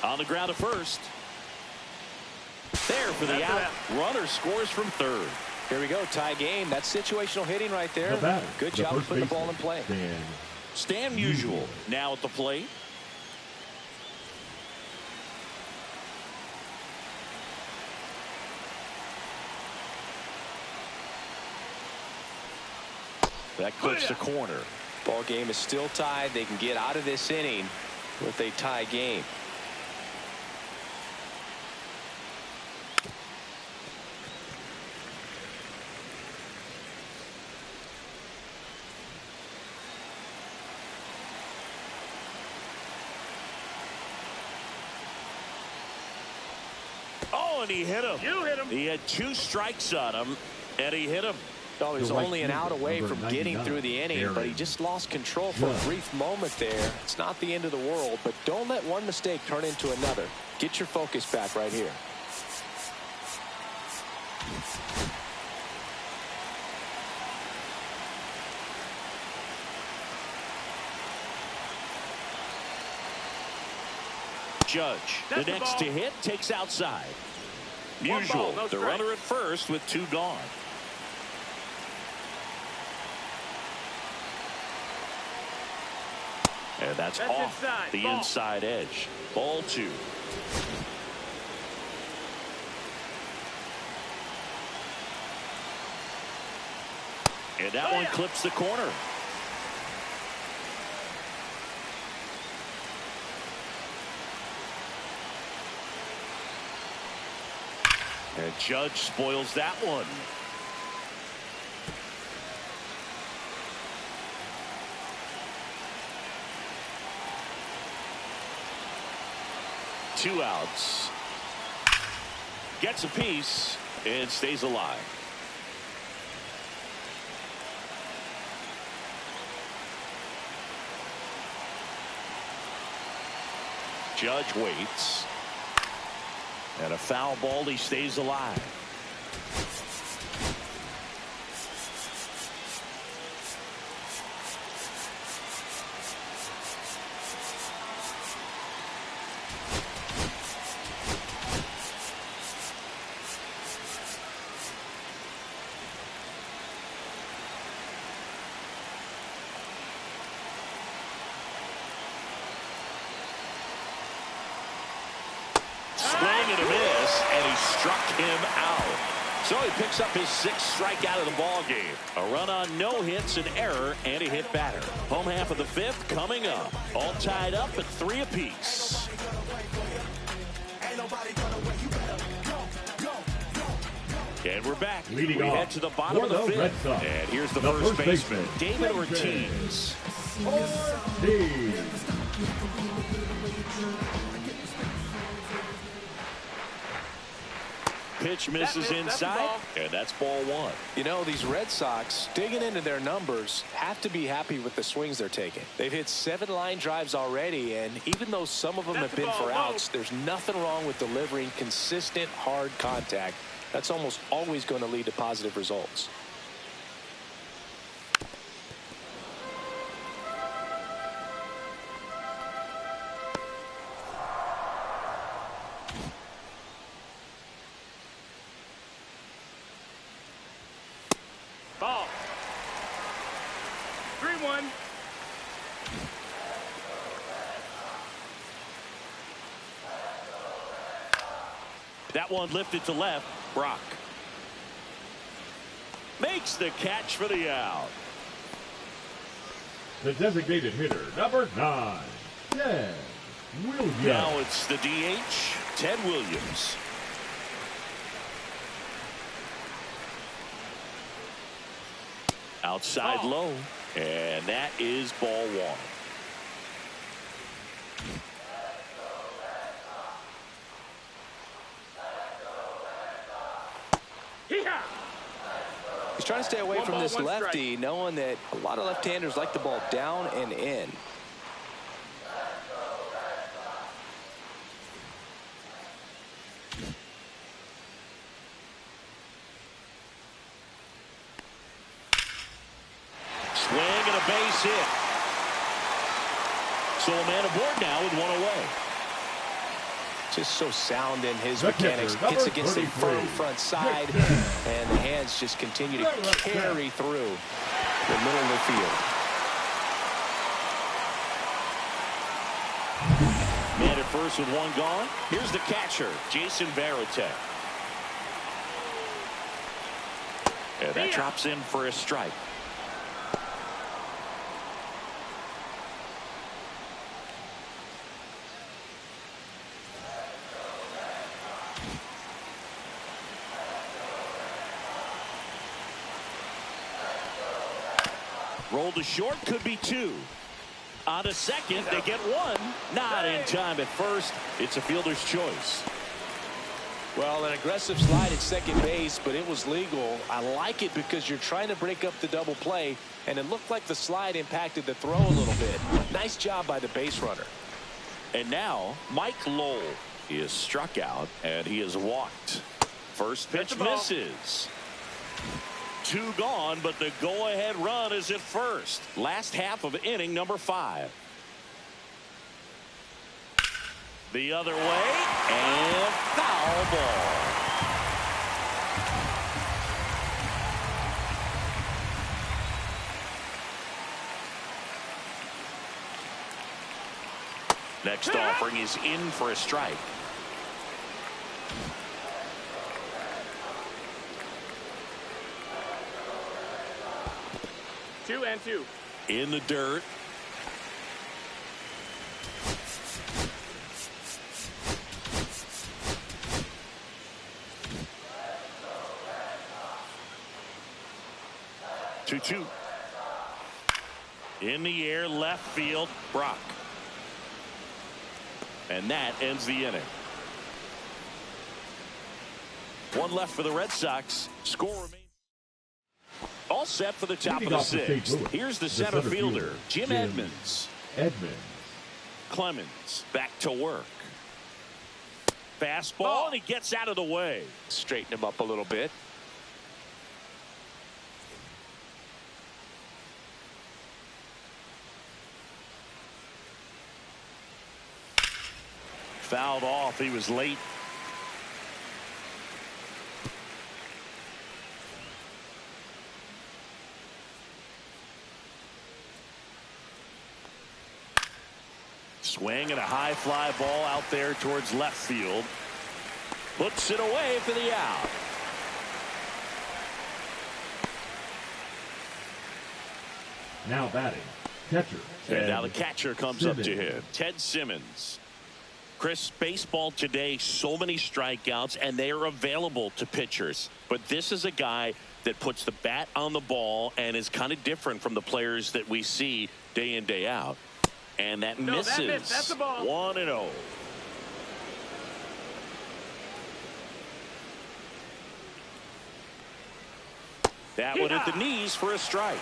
On the ground at first. There for the out. Runner scores from third. Here we go, tie game. That's situational hitting right there. Good job of putting the ball in play. Stan Musial now at the plate. That clips the corner. Ball game is still tied. They can get out of this inning with a tie game. Oh, and he hit him. You hit him. He had 2 strikes on him, and he hit him. Oh, he was only an out away from getting through the inning, but he just lost control for a brief moment there. It's not the end of the world, but don't let one mistake turn into another. Get your focus back right here. Judge, the next to hit, takes outside. Musial, the runner at first with 2 gone. And that's off the inside edge. Ball 2. And that one clips the corner. And Judge spoils that one. Two outs. Gets a piece and stays alive. Judge waits. And a foul ball, he stays alive. Struck him out. So he picks up his 6th strikeout of the ball game. A run on no hits, an error, and a hit batter. Home half of the 5th coming up. All tied up at 3 apiece. And we're back. Leading we off head to the bottom of the for the Red fifth. Sox, And here's the first first baseman, baseman, David David Ortiz. Pitch misses inside, and that's ball one. You know, these Red Sox, digging into their numbers, have to be happy with the swings they're taking. They've hit 7 line drives already, and even though some of them have been for outs, there's nothing wrong with delivering consistent, hard contact. That's almost always going to lead to positive results. Ball. 3-1. That one lifted to left. Brock makes the catch for the out. The designated hitter, number 9, Ted Williams. Now it's the DH, Ted Williams. Outside low, and that is ball one. He's trying to stay away from this lefty, knowing that a lot of left-handers like the ball down and in. Swing and a base hit. So a man aboard now with one away. Just so sound in his mechanics. Hits against a firm front side, and the hands just continue to carry through the middle of the field. Man at first with one gone. Here's the catcher, Jason Varitek. And that drops in for a strike. Roll to short, could be 2. On to second, they get 1. Not in time at first. It's a fielder's choice. Well, an aggressive slide at second base, but it was legal. I like it because you're trying to break up the double play, and it looked like the slide impacted the throw a little bit. Nice job by the base runner. And now, Mike Lowell. He is struck out, and he is walked. First pitch misses. 2 gone, but the go-ahead run is at first. Last half of inning number 5. The other way, and foul ball. Next offering is in for a strike. Two and two. In the dirt. Two. In the air, left field, Brock. And that ends the inning. 1 left for the Red Sox. Score remains. All set for the top of the 6th. Here's the center fielder, Jim Edmonds. Clemens back to work. Fastball, and he gets out of the way. Straighten him up a little bit. Fouled off. He was late. Swing and a high fly ball out there towards left field. Puts it away for the out. Now batting, catcher. And now the catcher comes up to him. Ted Simmons. Chris, baseball today, so many strikeouts, and they are available to pitchers. But this is a guy that puts the bat on the ball and is kind of different from the players that we see day in, day out. And that misses. That's a ball. 1-0. That one at the knees for a strike.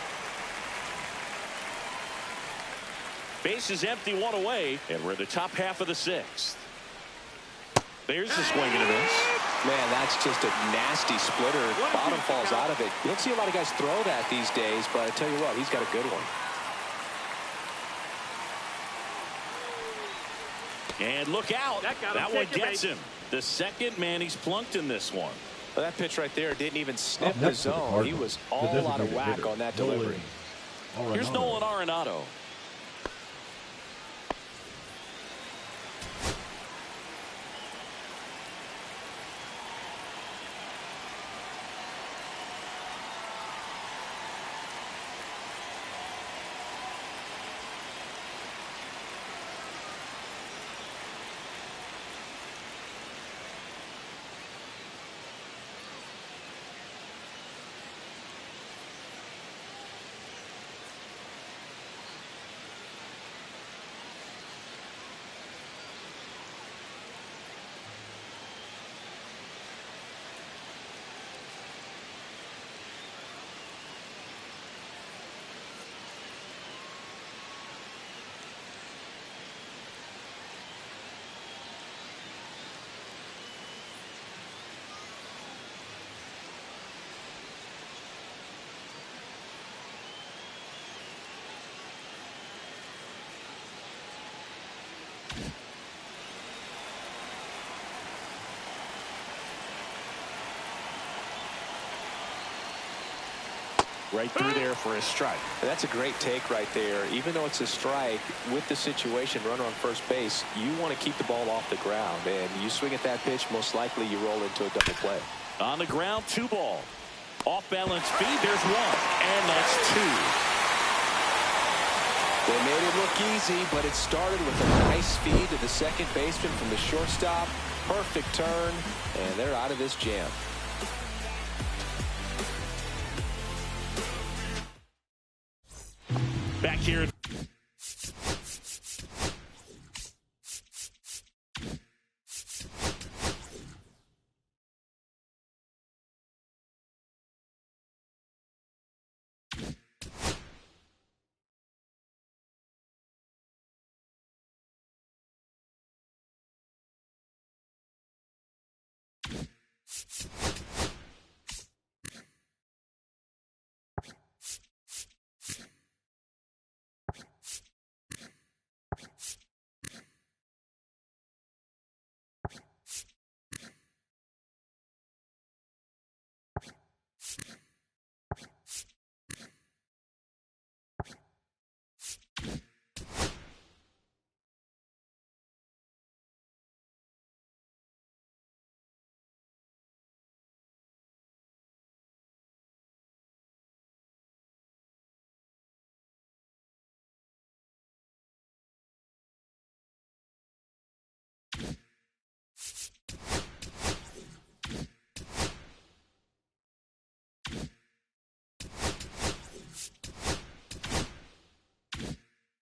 Base is empty, one away, and we're in the top half of the sixth. There's the swing and a miss. Man, that's just a nasty splitter. Bottom falls out of it. You don't see a lot of guys throw that these days, but I tell you what, he's got a good one. And look out. That one gets him. The second man he's plunked in this one. Well, that pitch right there didn't even sniff the zone. He was all out of whack on that delivery. Here's Nolan Arenado. Right through there for a strike. That's a great take right there. Even though it's a strike, with the situation, runner on first base, you want to keep the ball off the ground. And you swing at that pitch, most likely you roll into a double play. On the ground, 2 ball. Off balance feed, there's 1. And that's 2. They made it look easy, but it started with a nice feed to the second baseman from the shortstop. Perfect turn, and they're out of this jam. Back here.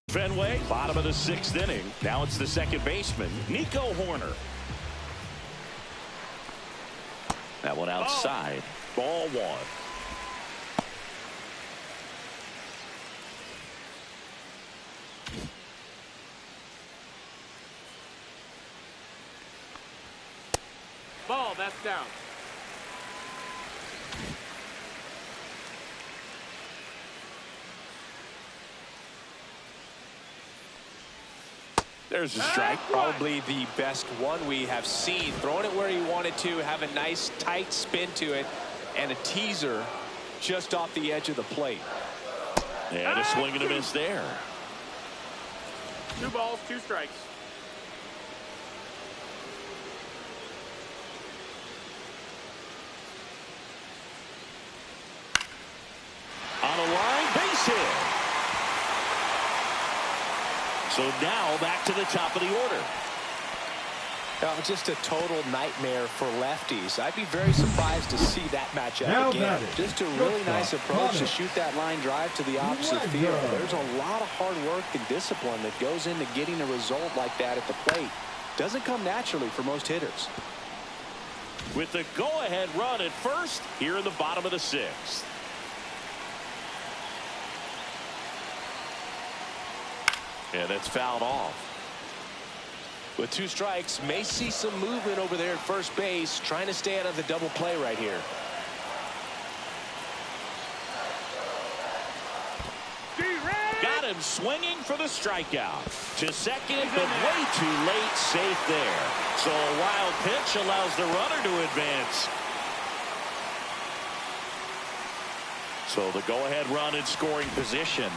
Fenway, bottom of the 6th inning. Now it's the second baseman, Nico Horner. That one outside. Ball 1. Ball, that's down. There's a strike. Probably the best one we have seen. Throwing it where he wanted to, have a nice tight spin to it, and a teaser just off the edge of the plate. And a swing and a miss there. 2 balls, 2 strikes. On a line, base hit. So now back to the top of the order. Just a total nightmare for lefties. I'd be very surprised to see that matchup again. Just a really nice approach to shoot that line drive to the opposite field. There's a lot of hard work and discipline that goes into getting a result like that at the plate. Doesn't come naturally for most hitters. With the go-ahead run at first here in the bottom of the 6th. And it's fouled off. With 2 strikes, may see some movement over there at first base, trying to stay out of the double play right here. Got him swinging for the strikeout. To second, but way too late, safe there. So a wild pitch allows the runner to advance. So the go-ahead run in scoring position.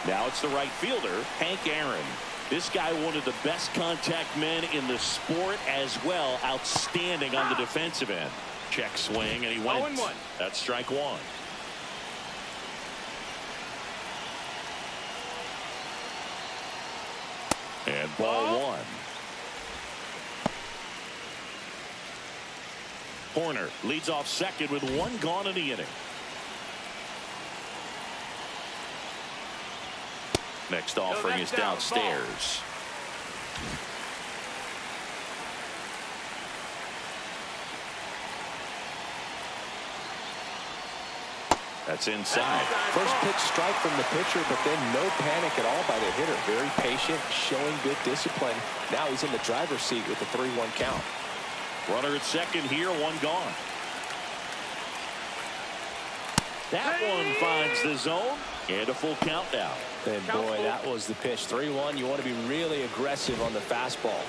Now it's the right fielder, Hank Aaron. This guy, one of the best contact men in the sport as well. Outstanding on the defensive end. Check swing, and he went. 0-1. That's strike 1. And ball 1. Horner leads off second with 1 gone in the inning. Next offering is downstairs. That's inside. First pitch strike from the pitcher, but then no panic at all by the hitter. Very patient, showing good discipline. Now he's in the driver's seat with the 3-1 count. Runner at second here, 1 gone. That one finds the zone and a full count now. And boy, that was the pitch. 3-1. You want to be really aggressive on the fastball.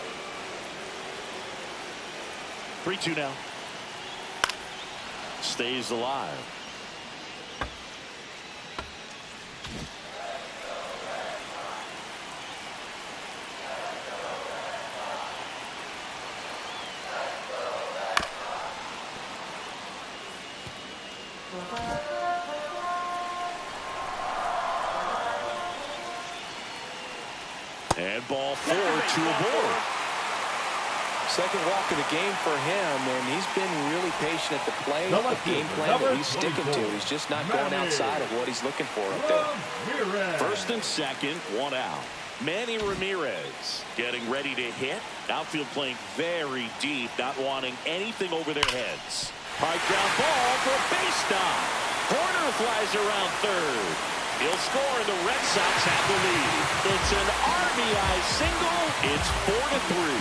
3-2 now. Stays alive. And ball 4, 2 aboard. Second walk of the game for him, and he's been really patient at the plate. The game plan that he's sticking to. He's just not going outside of what he's looking for up there. First and second, 1 out. Manny Ramirez getting ready to hit. Outfield playing very deep, not wanting anything over their heads. High ground ball for a base stop. Horner flies around third. He'll score, and the Red Sox have the lead. It's an RBI single. It's 4-3.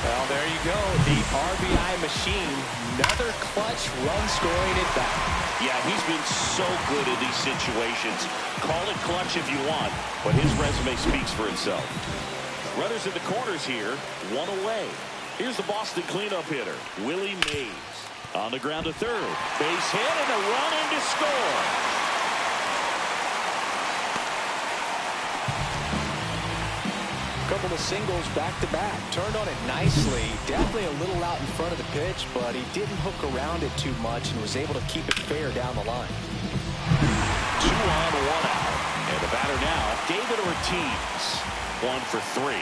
Well, there you go. The RBI machine. Another clutch run scoring at bat. Yeah, he's been so good in these situations. Call it clutch if you want, but his resume speaks for itself. Runners in the corners here, 1 away. Here's the Boston cleanup hitter, Willie Mays. On the ground to third. Base hit and a run in to score. Couple of singles back-to-back. Turned on it nicely. Definitely a little out in front of the pitch, but he didn't hook around it too much and was able to keep it fair down the line. 2 on, 1 out. And the batter now, David Ortiz. 1 for 3.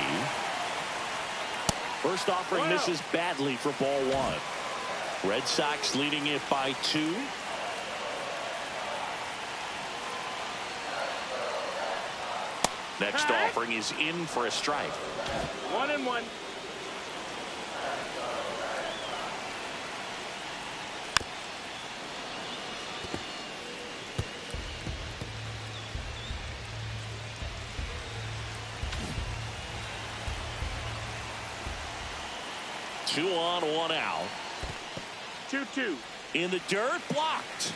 First offering misses badly for ball 1. Red Sox leading it by 2. Next offering is in for a strike. 1-1. Two on, 1 out. 2-2. In the dirt, blocked.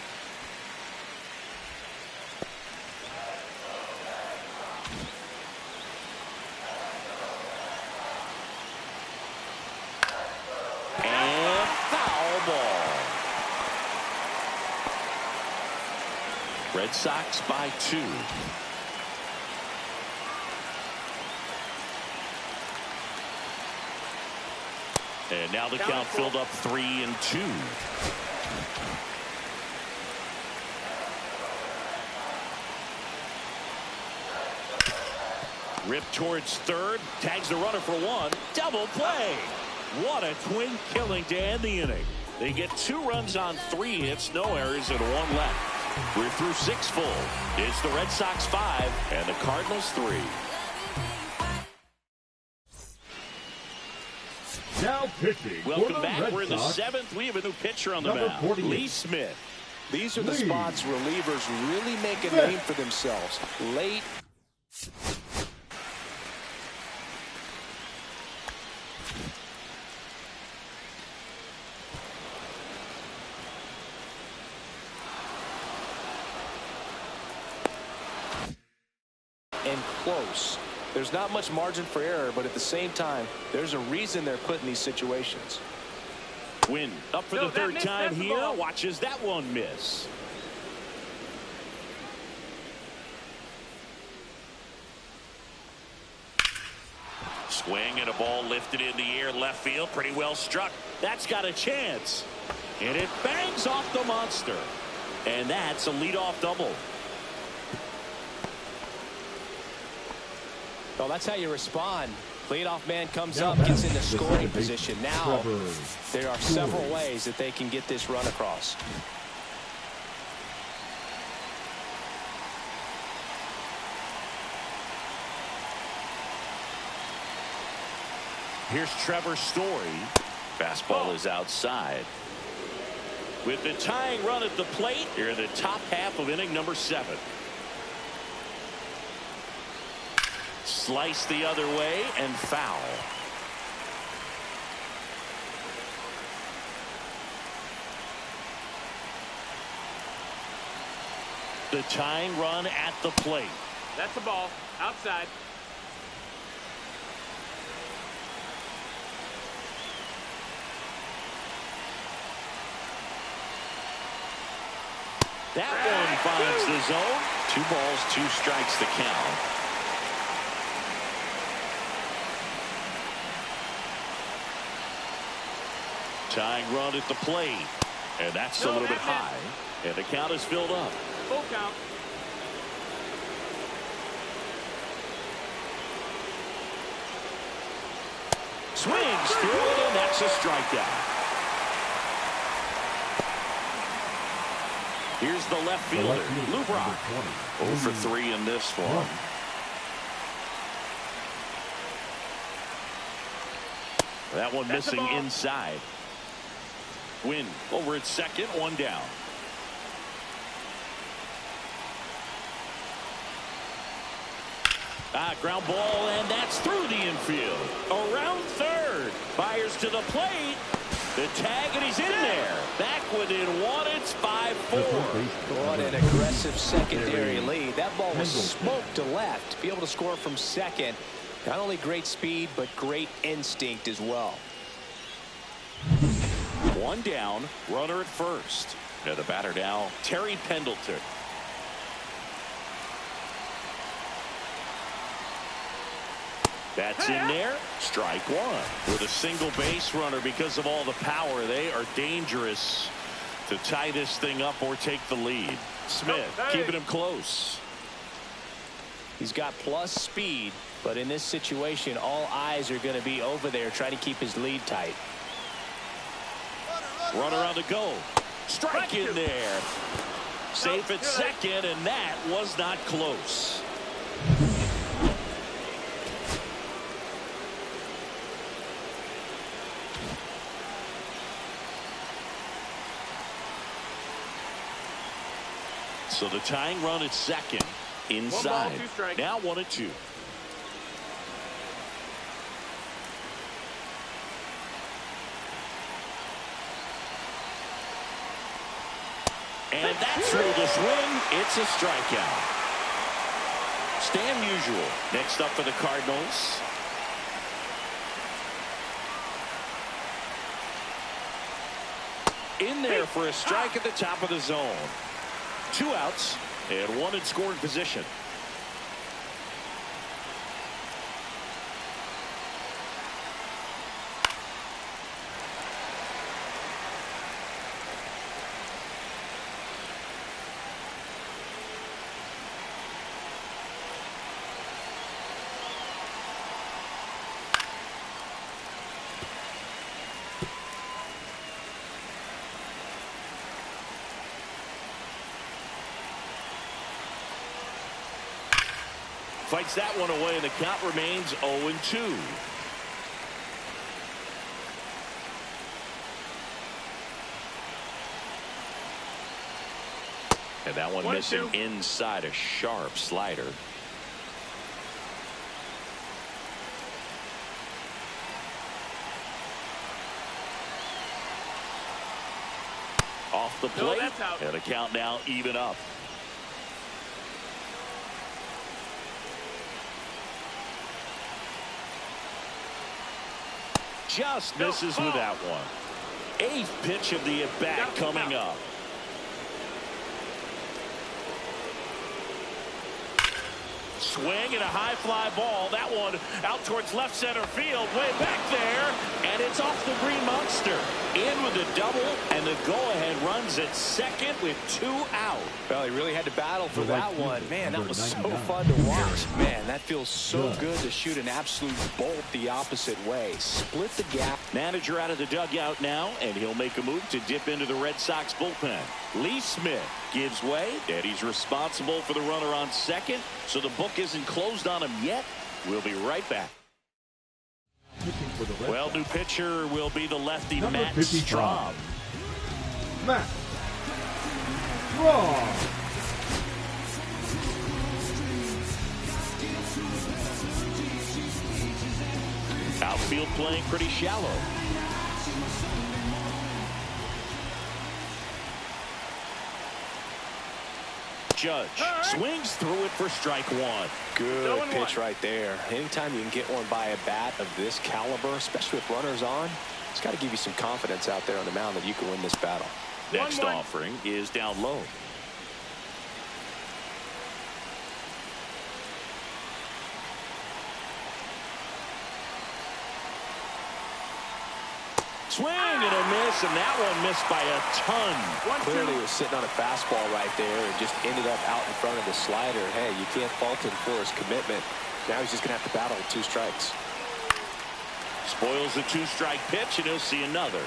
And foul ball. Red Sox by 2. And now the count filled up 3-2. Ripped towards third, tags the runner for 1. Double play. What a twin killing to end the inning. They get 2 runs on 3 hits, no errors, and 1 left. We're through 6 full. It's the Red Sox 5 and the Cardinals 3. Now pitching. Welcome back. We're in the 7th. We have a new pitcher on the mound, Lee Smith. These are the spots relievers really make a name for themselves. Late. And close. There's not much margin for error, but at the same time, there's a reason they're put in these situations. Win up for the 3rd time here. Watches that one miss. Swing and a ball lifted in the air, left field, pretty well struck. That's got a chance. And it bangs off the monster. And that's a leadoff double. Well, that's how you respond. Leadoff man comes up, gets into scoring position. Now, there are several ways that they can get this run across. Here's Trevor Story. Fastball is outside. With the tying run at the plate, here in the top half of inning number 7. Slice the other way and foul. The tying run at the plate. That's the ball. Outside. That one finds the zone. 2 balls, 2 strikes the count. Tying run at the plate. And that's a little bit high. And the count is filled up. Full count. Swings through it, and that's a strikeout. Here's the left fielder, Lou Brock. 0 for 3 in this one. That one missing inside. Win over at second, 1 down. Ground ball, and that's through the infield. Around third. Fires to the plate. The tag, and he's in there. Back within 1. It's 5-4. What an aggressive secondary lead. That ball was smoked to left. To be able to score from second. Not only great speed, but great instinct as well. 1 down, runner at first. Now the batter now, Terry Pendleton. That's in there. Strike 1. With a single base runner, because of all the power, they are dangerous to tie this thing up or take the lead. Smith keeping him close. He's got plus speed, but in this situation, all eyes are going to be over there trying to keep his lead tight. Runner on the go. Strike in there. Safe at second, and that was not close. So the tying run at second, inside. 1 ball, 2 strikes. Now 1-2. And that's through the swing. It's a strikeout. Stan Musial next up for the Cardinals. In there for a strike at the top of the zone. 2 outs and 1 in scoring position. Fights that one away, and the count remains 0-2. And that one missing inside, a sharp slider. Off the plate, and the count now even up. Just misses with that one. 8th pitch of the at-bat coming up. Swing and a high fly ball. That one out towards left center field, way back there, and it's off the green monster. In with a double, and the go-ahead runs at second with 2 out. Well, he really had to battle for that one. Man, that was so fun to watch. Man, that feels so good to shoot an absolute bolt the opposite way. Split the gap. Manager out of the dugout now, and he'll make a move to dip into the Red Sox bullpen. Lee Smith gives way, and he's responsible for the runner on second, so the book isn't closed on him yet. We'll be right back. Well, new pitcher will be the lefty Matt Straub. Matt Straub. Outfield playing pretty shallow. Judge swings through it for strike one. Good pitch right there. Anytime you can get one by a bat of this caliber, especially with runners on, it's got to give you some confidence out there on the mound that you can win this battle. Next offering is down low. Swing and a miss, and that one missed by a ton. Clearly was sitting on a fastball right there and just ended up out in front of the slider. Hey, you can't fault him for his commitment. Now he's just going to have to battle with 2 strikes. Spoils the 2-strike pitch, and he'll see another.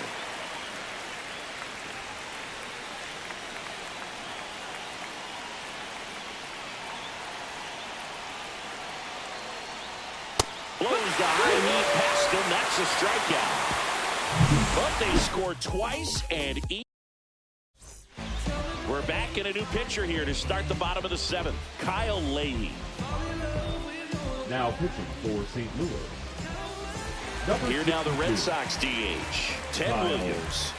Blows the high knee past him. That's a strikeout. But they scored twice, and we're back in a new pitcher here to start the bottom of the 7th. Kyle Leahy. Now pitching for St. Louis. Here now the Red Sox DH, Ted Williams.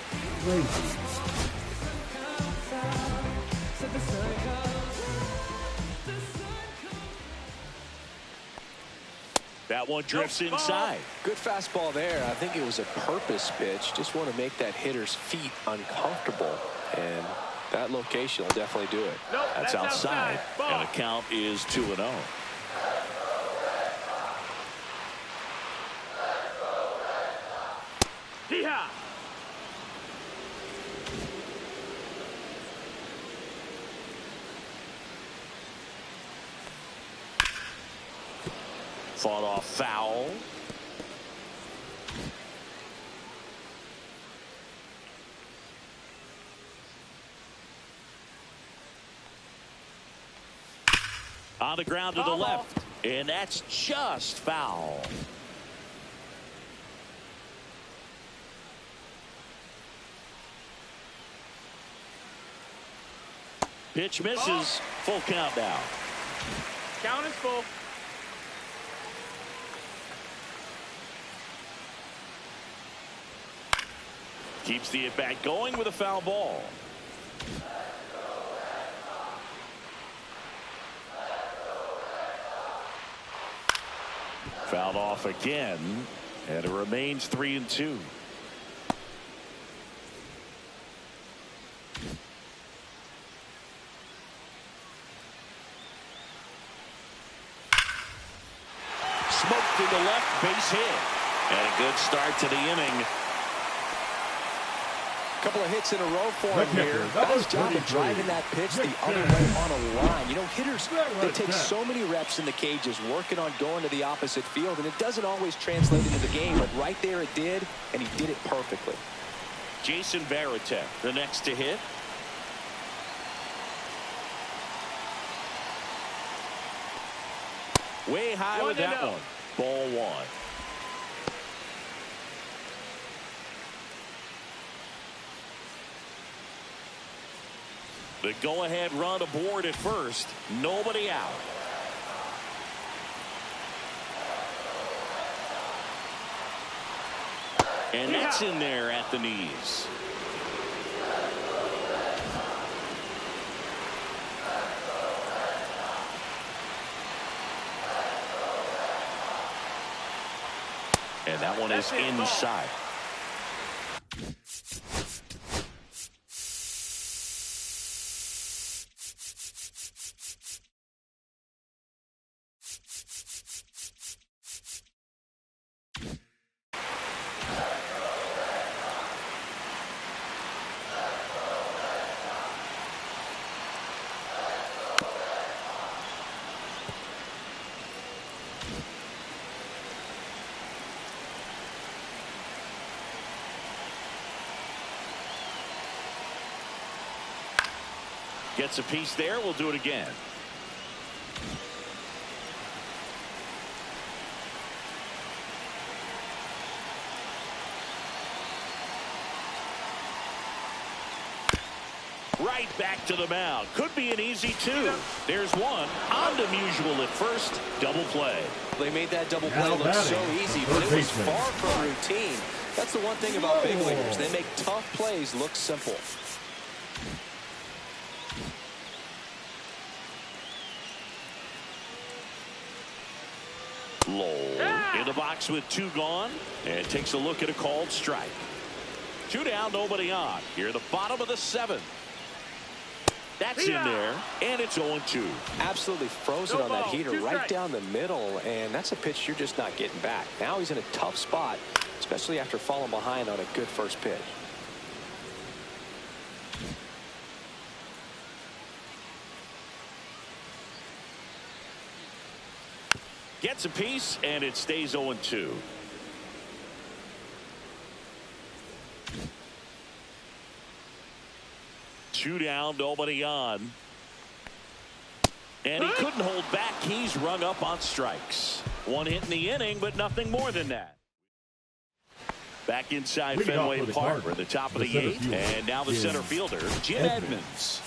That one drifts inside. Good fastball there. I think it was a purpose pitch. Just want to make that hitter's feet uncomfortable. And that location will definitely do it. That's outside. And the count is 2-0. Yeehaw! Fought off foul. On the ground to the left, and that's just foul. Pitch misses. Full count now. Count is full. Keeps the at-bat going with a foul ball. Fouled off again, and it remains 3-2. Smoked to the left, base hit. And a good start to the inning. Couple of hits in a row for him here. Nice job of driving that pitch the other way on a line. You know, hitters, they take so many reps in the cages working on going to the opposite field, and it doesn't always translate into the game, but right there it did, and he did it perfectly. Jason Varitek, the next to hit. Way high with that one. Ball one. The go-ahead run aboard at first. Nobody out. And that's in there at the knees. And that one is inside. Gets a piece there. We'll do it again. Right back to the mound. Could be an easy two. There's one. On to Musial at first. Double play. They made that double play look so easy, but it was far from routine. That's the one thing about big leaguers. They make tough plays look simple. Lowell in the box with two gone and takes a look at a called strike. Two down, nobody on. Here, the bottom of the seventh. That's in there, and it's 0-2. Absolutely frozen on that heater right down the middle, and that's a pitch you're just not getting back. Now he's in a tough spot, especially after falling behind on a good first pitch. Gets a piece, and it stays 0-2. Two down, nobody on. And he couldn't hold back. He's rung up on strikes. One hit in the inning, but nothing more than that. Back inside Fenway Park. We're at the top of the eighth. And now the center fielder, Jim Edmonds.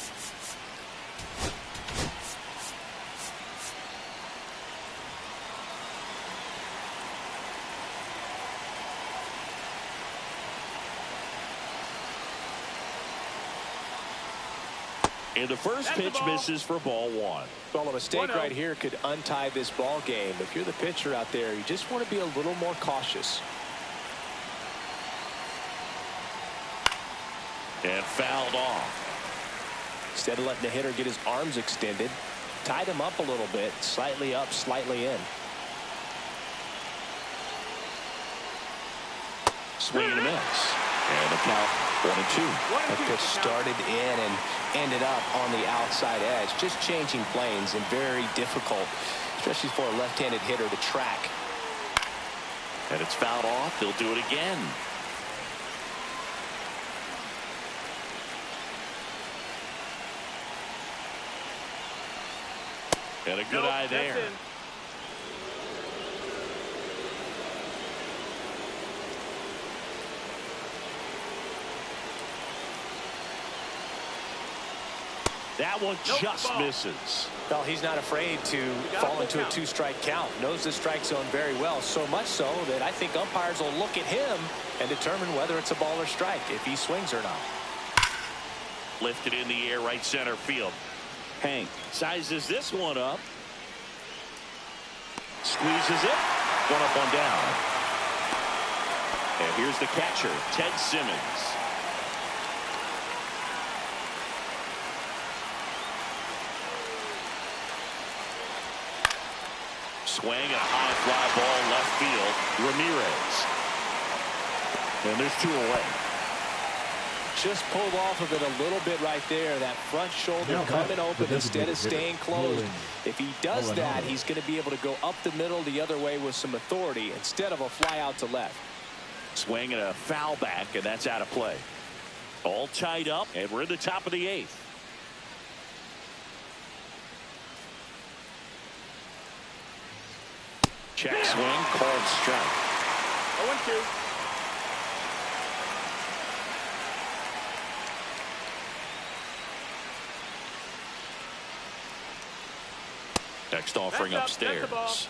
And the first pitch misses for ball one. Well, a mistake right here could untie this ball game. If you're the pitcher out there, you just want to be a little more cautious. And fouled off. Instead of letting the hitter get his arms extended, tied him up a little bit, slightly up, slightly in. Swing and a miss. And the count 1-2. That pitch started in and ended up on the outside edge. Just changing planes and very difficult, especially for a left-handed hitter to track. And it's fouled off. They'll do it again. And a good eye there. That one just misses. Well, he's not afraid to fall into a two-strike count. Knows the strike zone very well, so much so that I think umpires will look at him and determine whether it's a ball or strike, if he swings or not. Lifted in the air, right center field. Hank sizes this one up. Squeezes it. One up, one down. And here's the catcher, Ted Simmons. Swing and a high fly ball left field. Ramirez. And there's two away. Just pulled off of it a little bit right there. That front shoulder coming open instead of staying closed. If he does that, he's going to be able to go up the middle the other way with some authority instead of a fly out to left. Swing and a foul back, and that's out of play. All tied up, and we're in the top of the eighth. Check swing, called strike. 0-2. Next offering upstairs.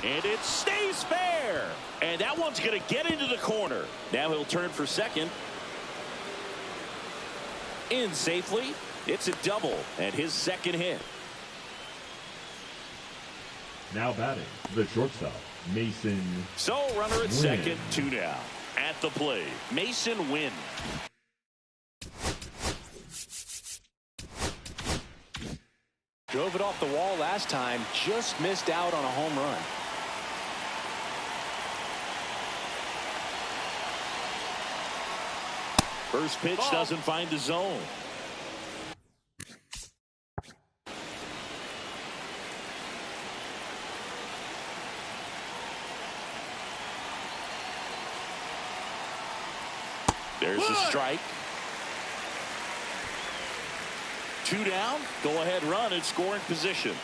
And it stays fair. And that one's going to get into the corner. Now he'll turn for second. In safely. It's a double and his second hit. Now batting, the shortstop, Mason. So runner at second, 2 down. At the plate, Mason Wynn. Drove it off the wall last time, just missed out on a home run. First pitch doesn't find the zone. There's the strike. 2 down. Go ahead run in scoring position.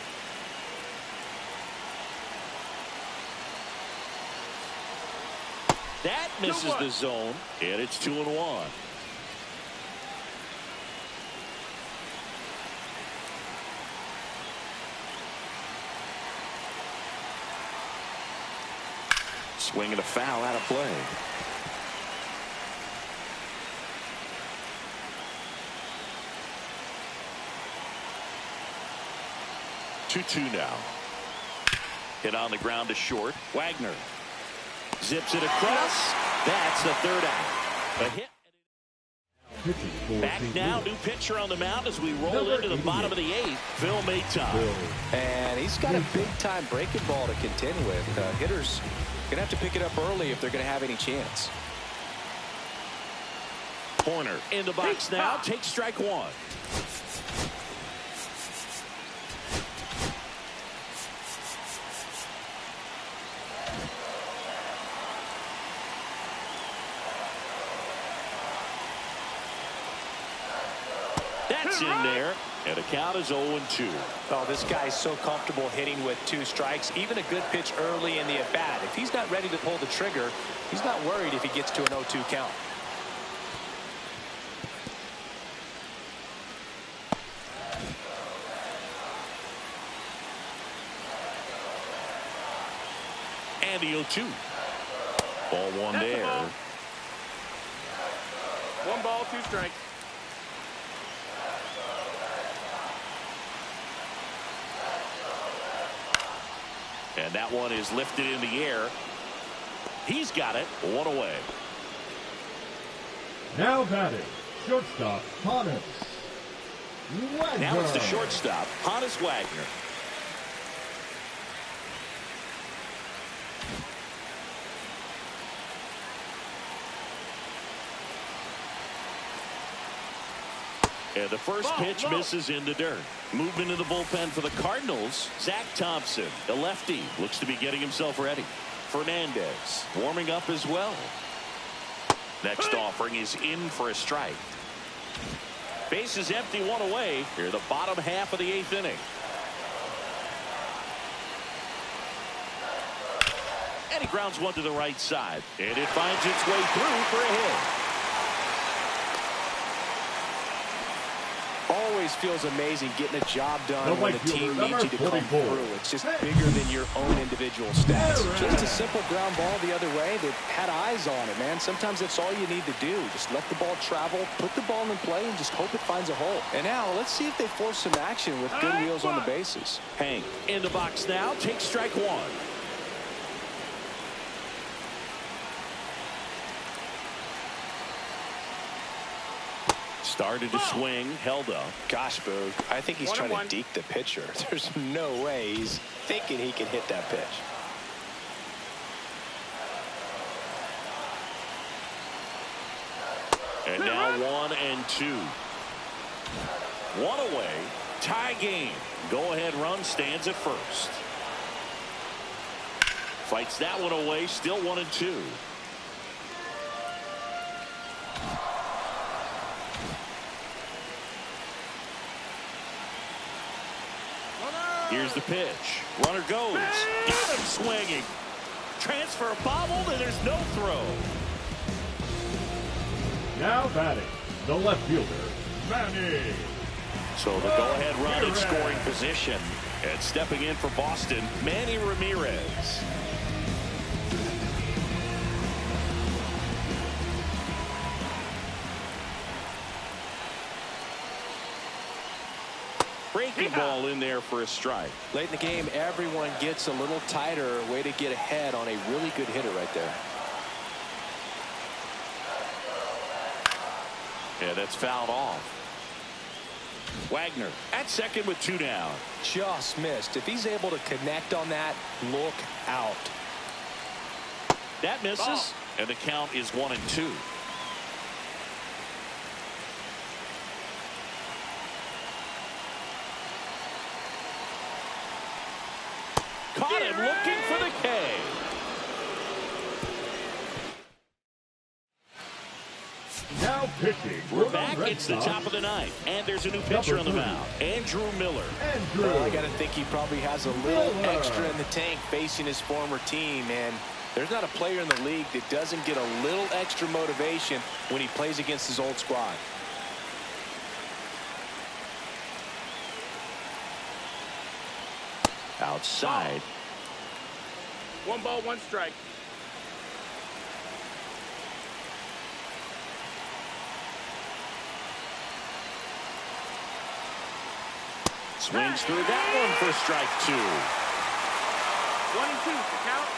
That misses the zone, and it's 2-1. Swing and a foul out of play. Two now. Hit on the ground to short. Wagner zips it across. That's the third out. A hit. Back now, new pitcher on the mound as we roll into the bottom of the 8th. Phil Mayton. And he's got a big-time breaking ball to contend with. Hitters going to have to pick it up early if they're going to have any chance. Corner in the box now. Takes strike 1. That's in there, and the count is 0-2. Oh, this guy's so comfortable hitting with 2 strikes. Even a good pitch early in the at-bat. If he's not ready to pull the trigger, he's not worried if he gets to an 0-2 count. And the 0-2. Ball 1 there. 1 ball, 2 strikes. And that one is lifted in the air. He's got it. 1 away. Now batting, shortstop, Hannes Wagner. Now it's the shortstop, Hannes Wagner. And the first pitch misses in the dirt. Movement in the bullpen for the Cardinals. Zach Thompson, the lefty, looks to be getting himself ready. Fernandez warming up as well. Next offering is in for a strike. Base is empty, 1 away. Here the bottom half of the 8th inning. And he grounds one to the right side. And it finds its way through for a hit. Always feels amazing getting a job done when the team needs you to come through. It's just bigger than your own individual stats. Just a simple ground ball the other way. They've had eyes on it, man. Sometimes that's all you need to do. Just let the ball travel, put the ball in play, and just hope it finds a hole. And now let's see if they force some action with good wheels on the bases. Hank in the box now. Takes strike 1. Started to swing, held up. Gosh, Boo, I think he's trying to deke the pitcher. There's no way he's thinking he can hit that pitch. And now 1-2. 1 away. Tie game. Go ahead run stands at first. Fights that one away. Still 1-2. Here's the pitch. Runner goes. Got him swinging. Transfer bobbled, and there's no throw. Now batting, the left fielder, Manny. So the go-ahead run in scoring position. And stepping in for Boston, Manny Ramirez. Breaking ball in there for a strike. Late in the game, everyone gets a little tighter. Way to get ahead on a really good hitter right there. Yeah, that's fouled off. Wagner at second with 2 down. Just missed. If he's able to connect on that, look out. That misses, and the count is 1-2. Caught him looking for the K. Now pitching. We're back. It's the top of the ninth, and there's a new pitcher on the mound, Andrew Miller. Well, I got to think he probably has a little extra in the tank facing his former team, and there's not a player in the league that doesn't get a little extra motivation when he plays against his old squad. Outside. 1 ball, 1 strike. Swings through that one for strike 2. 1-2 to count.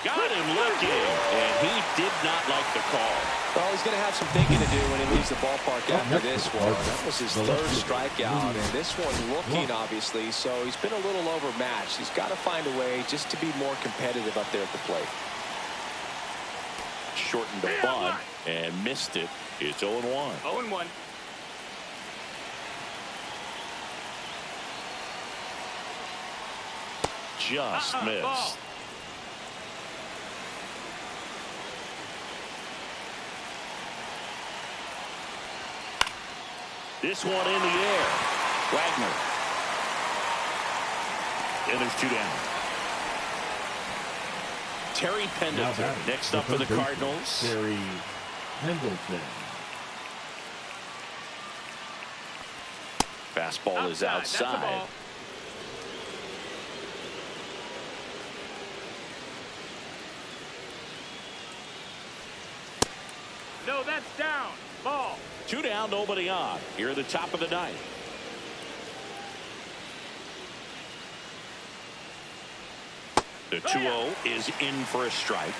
Got him looking, and he did not like the call. Well, he's going to have some thinking to do when he leaves the ballpark after this one. That was his third strikeout, and this one looking, obviously, so he's been a little overmatched. He's got to find a way just to be more competitive up there at the plate. Shortened the bunt and missed it. It's 0-1. 0-1. Just missed. Ball. This one in the air. Wagner. And there's 2 down. Terry Pendleton next up for the Cardinals. Terry Pendleton. Fastball is outside. No, that's down. Ball. 2 down, nobody on. Here at the top of the ninth. The 2-0 is in for a strike.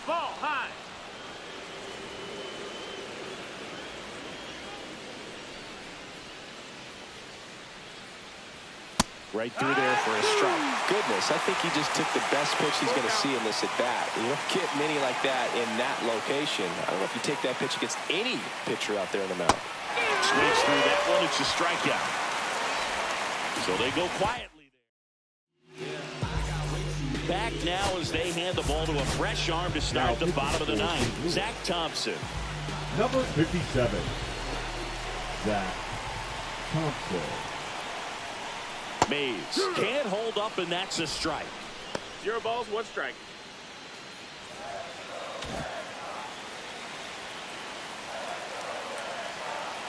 Ball high. Right through there for a strike. Goodness, I think he just took the best pitch he's going to see in this at bat. You don't get many like that in that location. I don't know if you take that pitch against any pitcher out there in the mound. Swings through that one. It's a strikeout. So they go quietly there. Back now as they hand the ball to a fresh arm to start the bottom of the ninth. Zach Thompson. Number 57. Zach Thompson. Mays can't hold up, and that's a strike. 0 balls, 1 strike.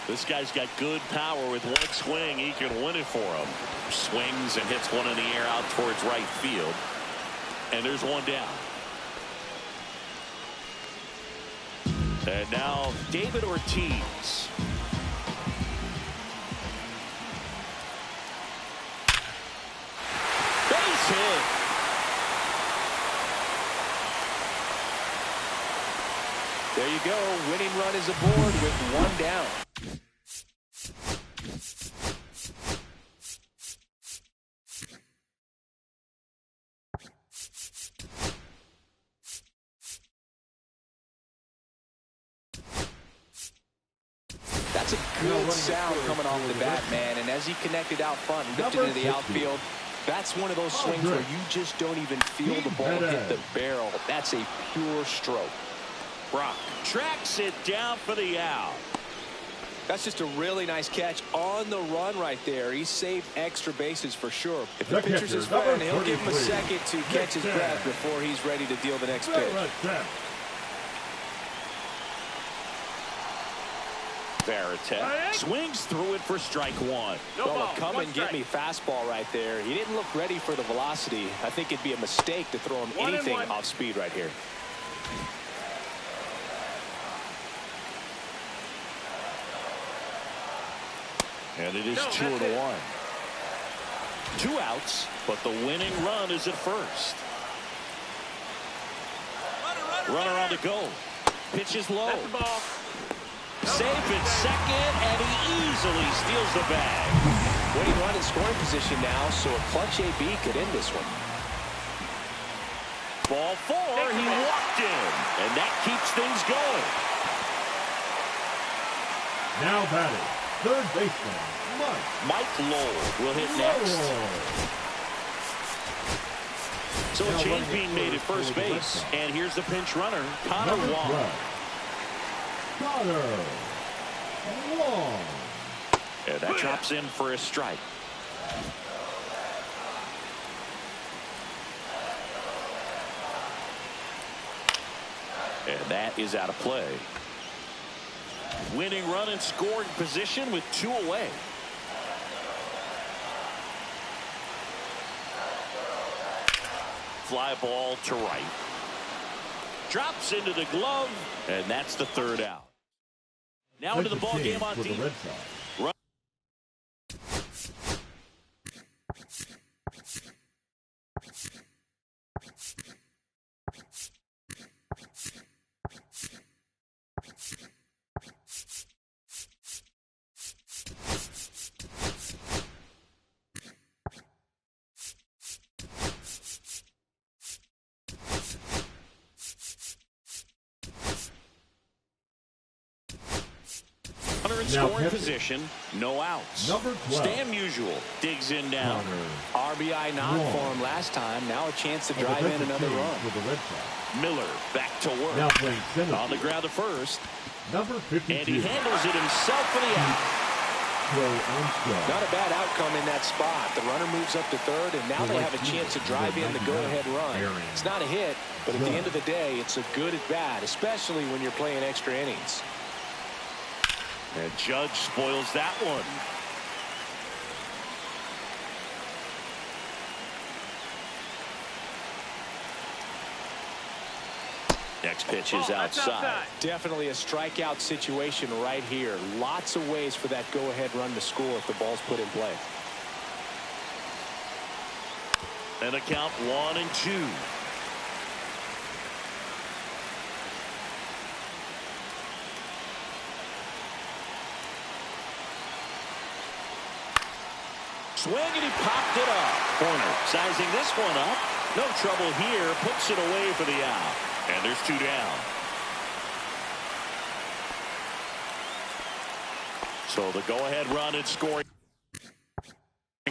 This guy's got good power. With one swing, he can win it for him. Swings and hits one in the air out towards right field. And there's 1 down. And now David Ortiz. Base hit. There you go. Winning run is aboard with 1 down. good sound coming off the bat, man. And as he connected out front and lifted into the outfield, that's one of those swings where you just don't even feel the ball hit the barrel. That's a pure stroke. Brock tracks it down for the out. That's just a really nice catch on the run right there. He saved extra bases for sure. If the pitcher's his friend, he'll give him a second to catch his breath before he's ready to deal the next pitch. Varitek swings through it for strike one. Well, a come and get me fastball right there. He didn't look ready for the velocity. I think it'd be a mistake to throw him anything off speed right here. And it is 2-1. 2 outs, but the winning run is at first. Runner on the go. Pitch is low. That's the ball. Safe at second, and he easily steals the bag. Winning run in scoring position now, so a clutch AB could end this one. Ball 4, he walked in, and that keeps things going. Now batting, third baseman, Mike Lowell will hit next. So a change being made at first base, and here's the pinch runner, Connor Wong. And that drops in for a strike. And that is out of play. Winning run in scoring position with 2 away. Fly ball to right. Drops into the glove, and that's the 3rd out. Now into the ball game on defense. Scoring position, no outs. Stan Musial digs in down. RBI knock for him last time. Now a chance to drive in another run. Miller back to work. On the ground to first. Number 52. And he handles it himself for the out. Not a bad outcome in that spot. The runner moves up to third, and now they have a chance to drive in the go-ahead run. It's not a hit, but at the end of the day, it's a good at bat, especially when you're playing extra innings. And Judge spoils that one. Next pitch is outside. Definitely a strikeout situation right here. Lots of ways for that go-ahead run to score if the ball's put in play. And a count 1-2. Swing, and he popped it up. Corner sizing this one up. No trouble here. Puts it away for the out. And there's 2 down. So the go-ahead run in scoring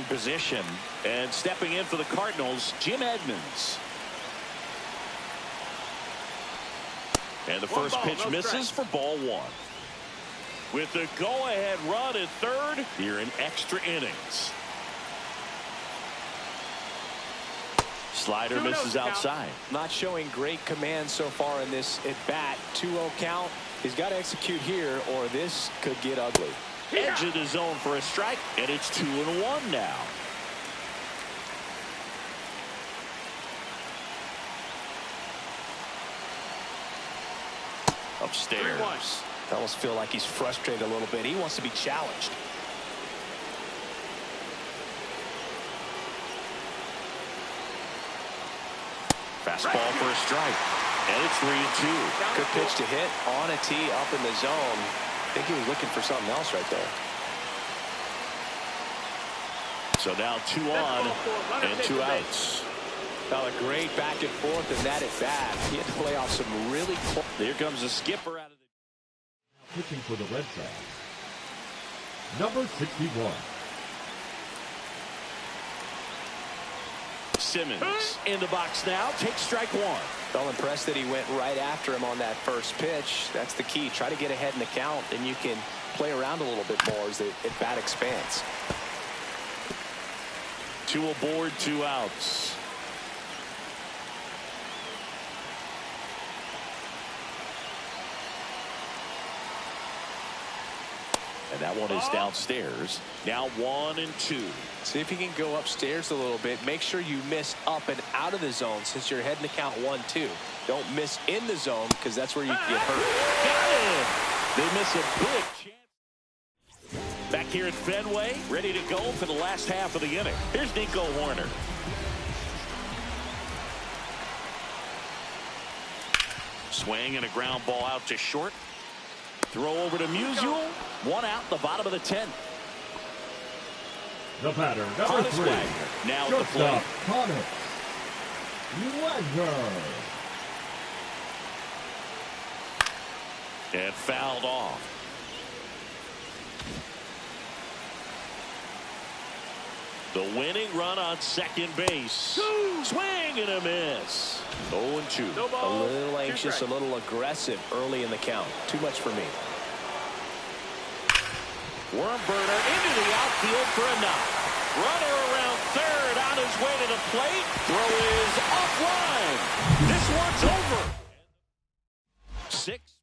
position. And stepping in for the Cardinals, Jim Edmonds. And the first pitch misses for ball 1. With the go-ahead run at third, here in extra innings. Slider misses outside. Not showing great command so far in this at bat. 2-0 count. He's got to execute here, or this could get ugly. Edge of the zone for a strike, and it's 2-1 now. Upstairs. I almost feel like he's frustrated a little bit. He wants to be challenged. Fastball for a strike. And it's 3-2. Good pitch to hit on a tee up in the zone. I think he was looking for something else right there. So now 2 on and 2 outs. Now a great back and forth and that at bat. He had to play off some really close. Here comes the skipper out of the pitching for the Red Sox. Number 61. Simmons in the box now. Takes strike one. Felt impressed that he went right after him on that first pitch. That's the key. Try to get ahead in the count, and you can play around a little bit more as the at-bat expands. 2 aboard, 2 outs. And that one is downstairs. Now 1 and 2. See if you can go upstairs a little bit. Make sure you miss up and out of the zone since you're heading to count 1-2. Don't miss in the zone because that's where you get hurt. Got it. They miss a big chance. Back here at Fenway, ready to go for the last half of the inning. Here's Nico Horner. Swing and a ground ball out to short. Throw over to Musial. 1 out, the bottom of the 10th. The batter, number 3. Now at the plate. Connor Wagner. And fouled off. The winning run on second base. Swing and a miss. 0-2. No A ball. little 2 anxious, a strikes. little aggressive early in the count. Too much for me. Wormburner into the outfield for a knock. Runner around third on his way to the plate. Throw is offline. This one's over. 6.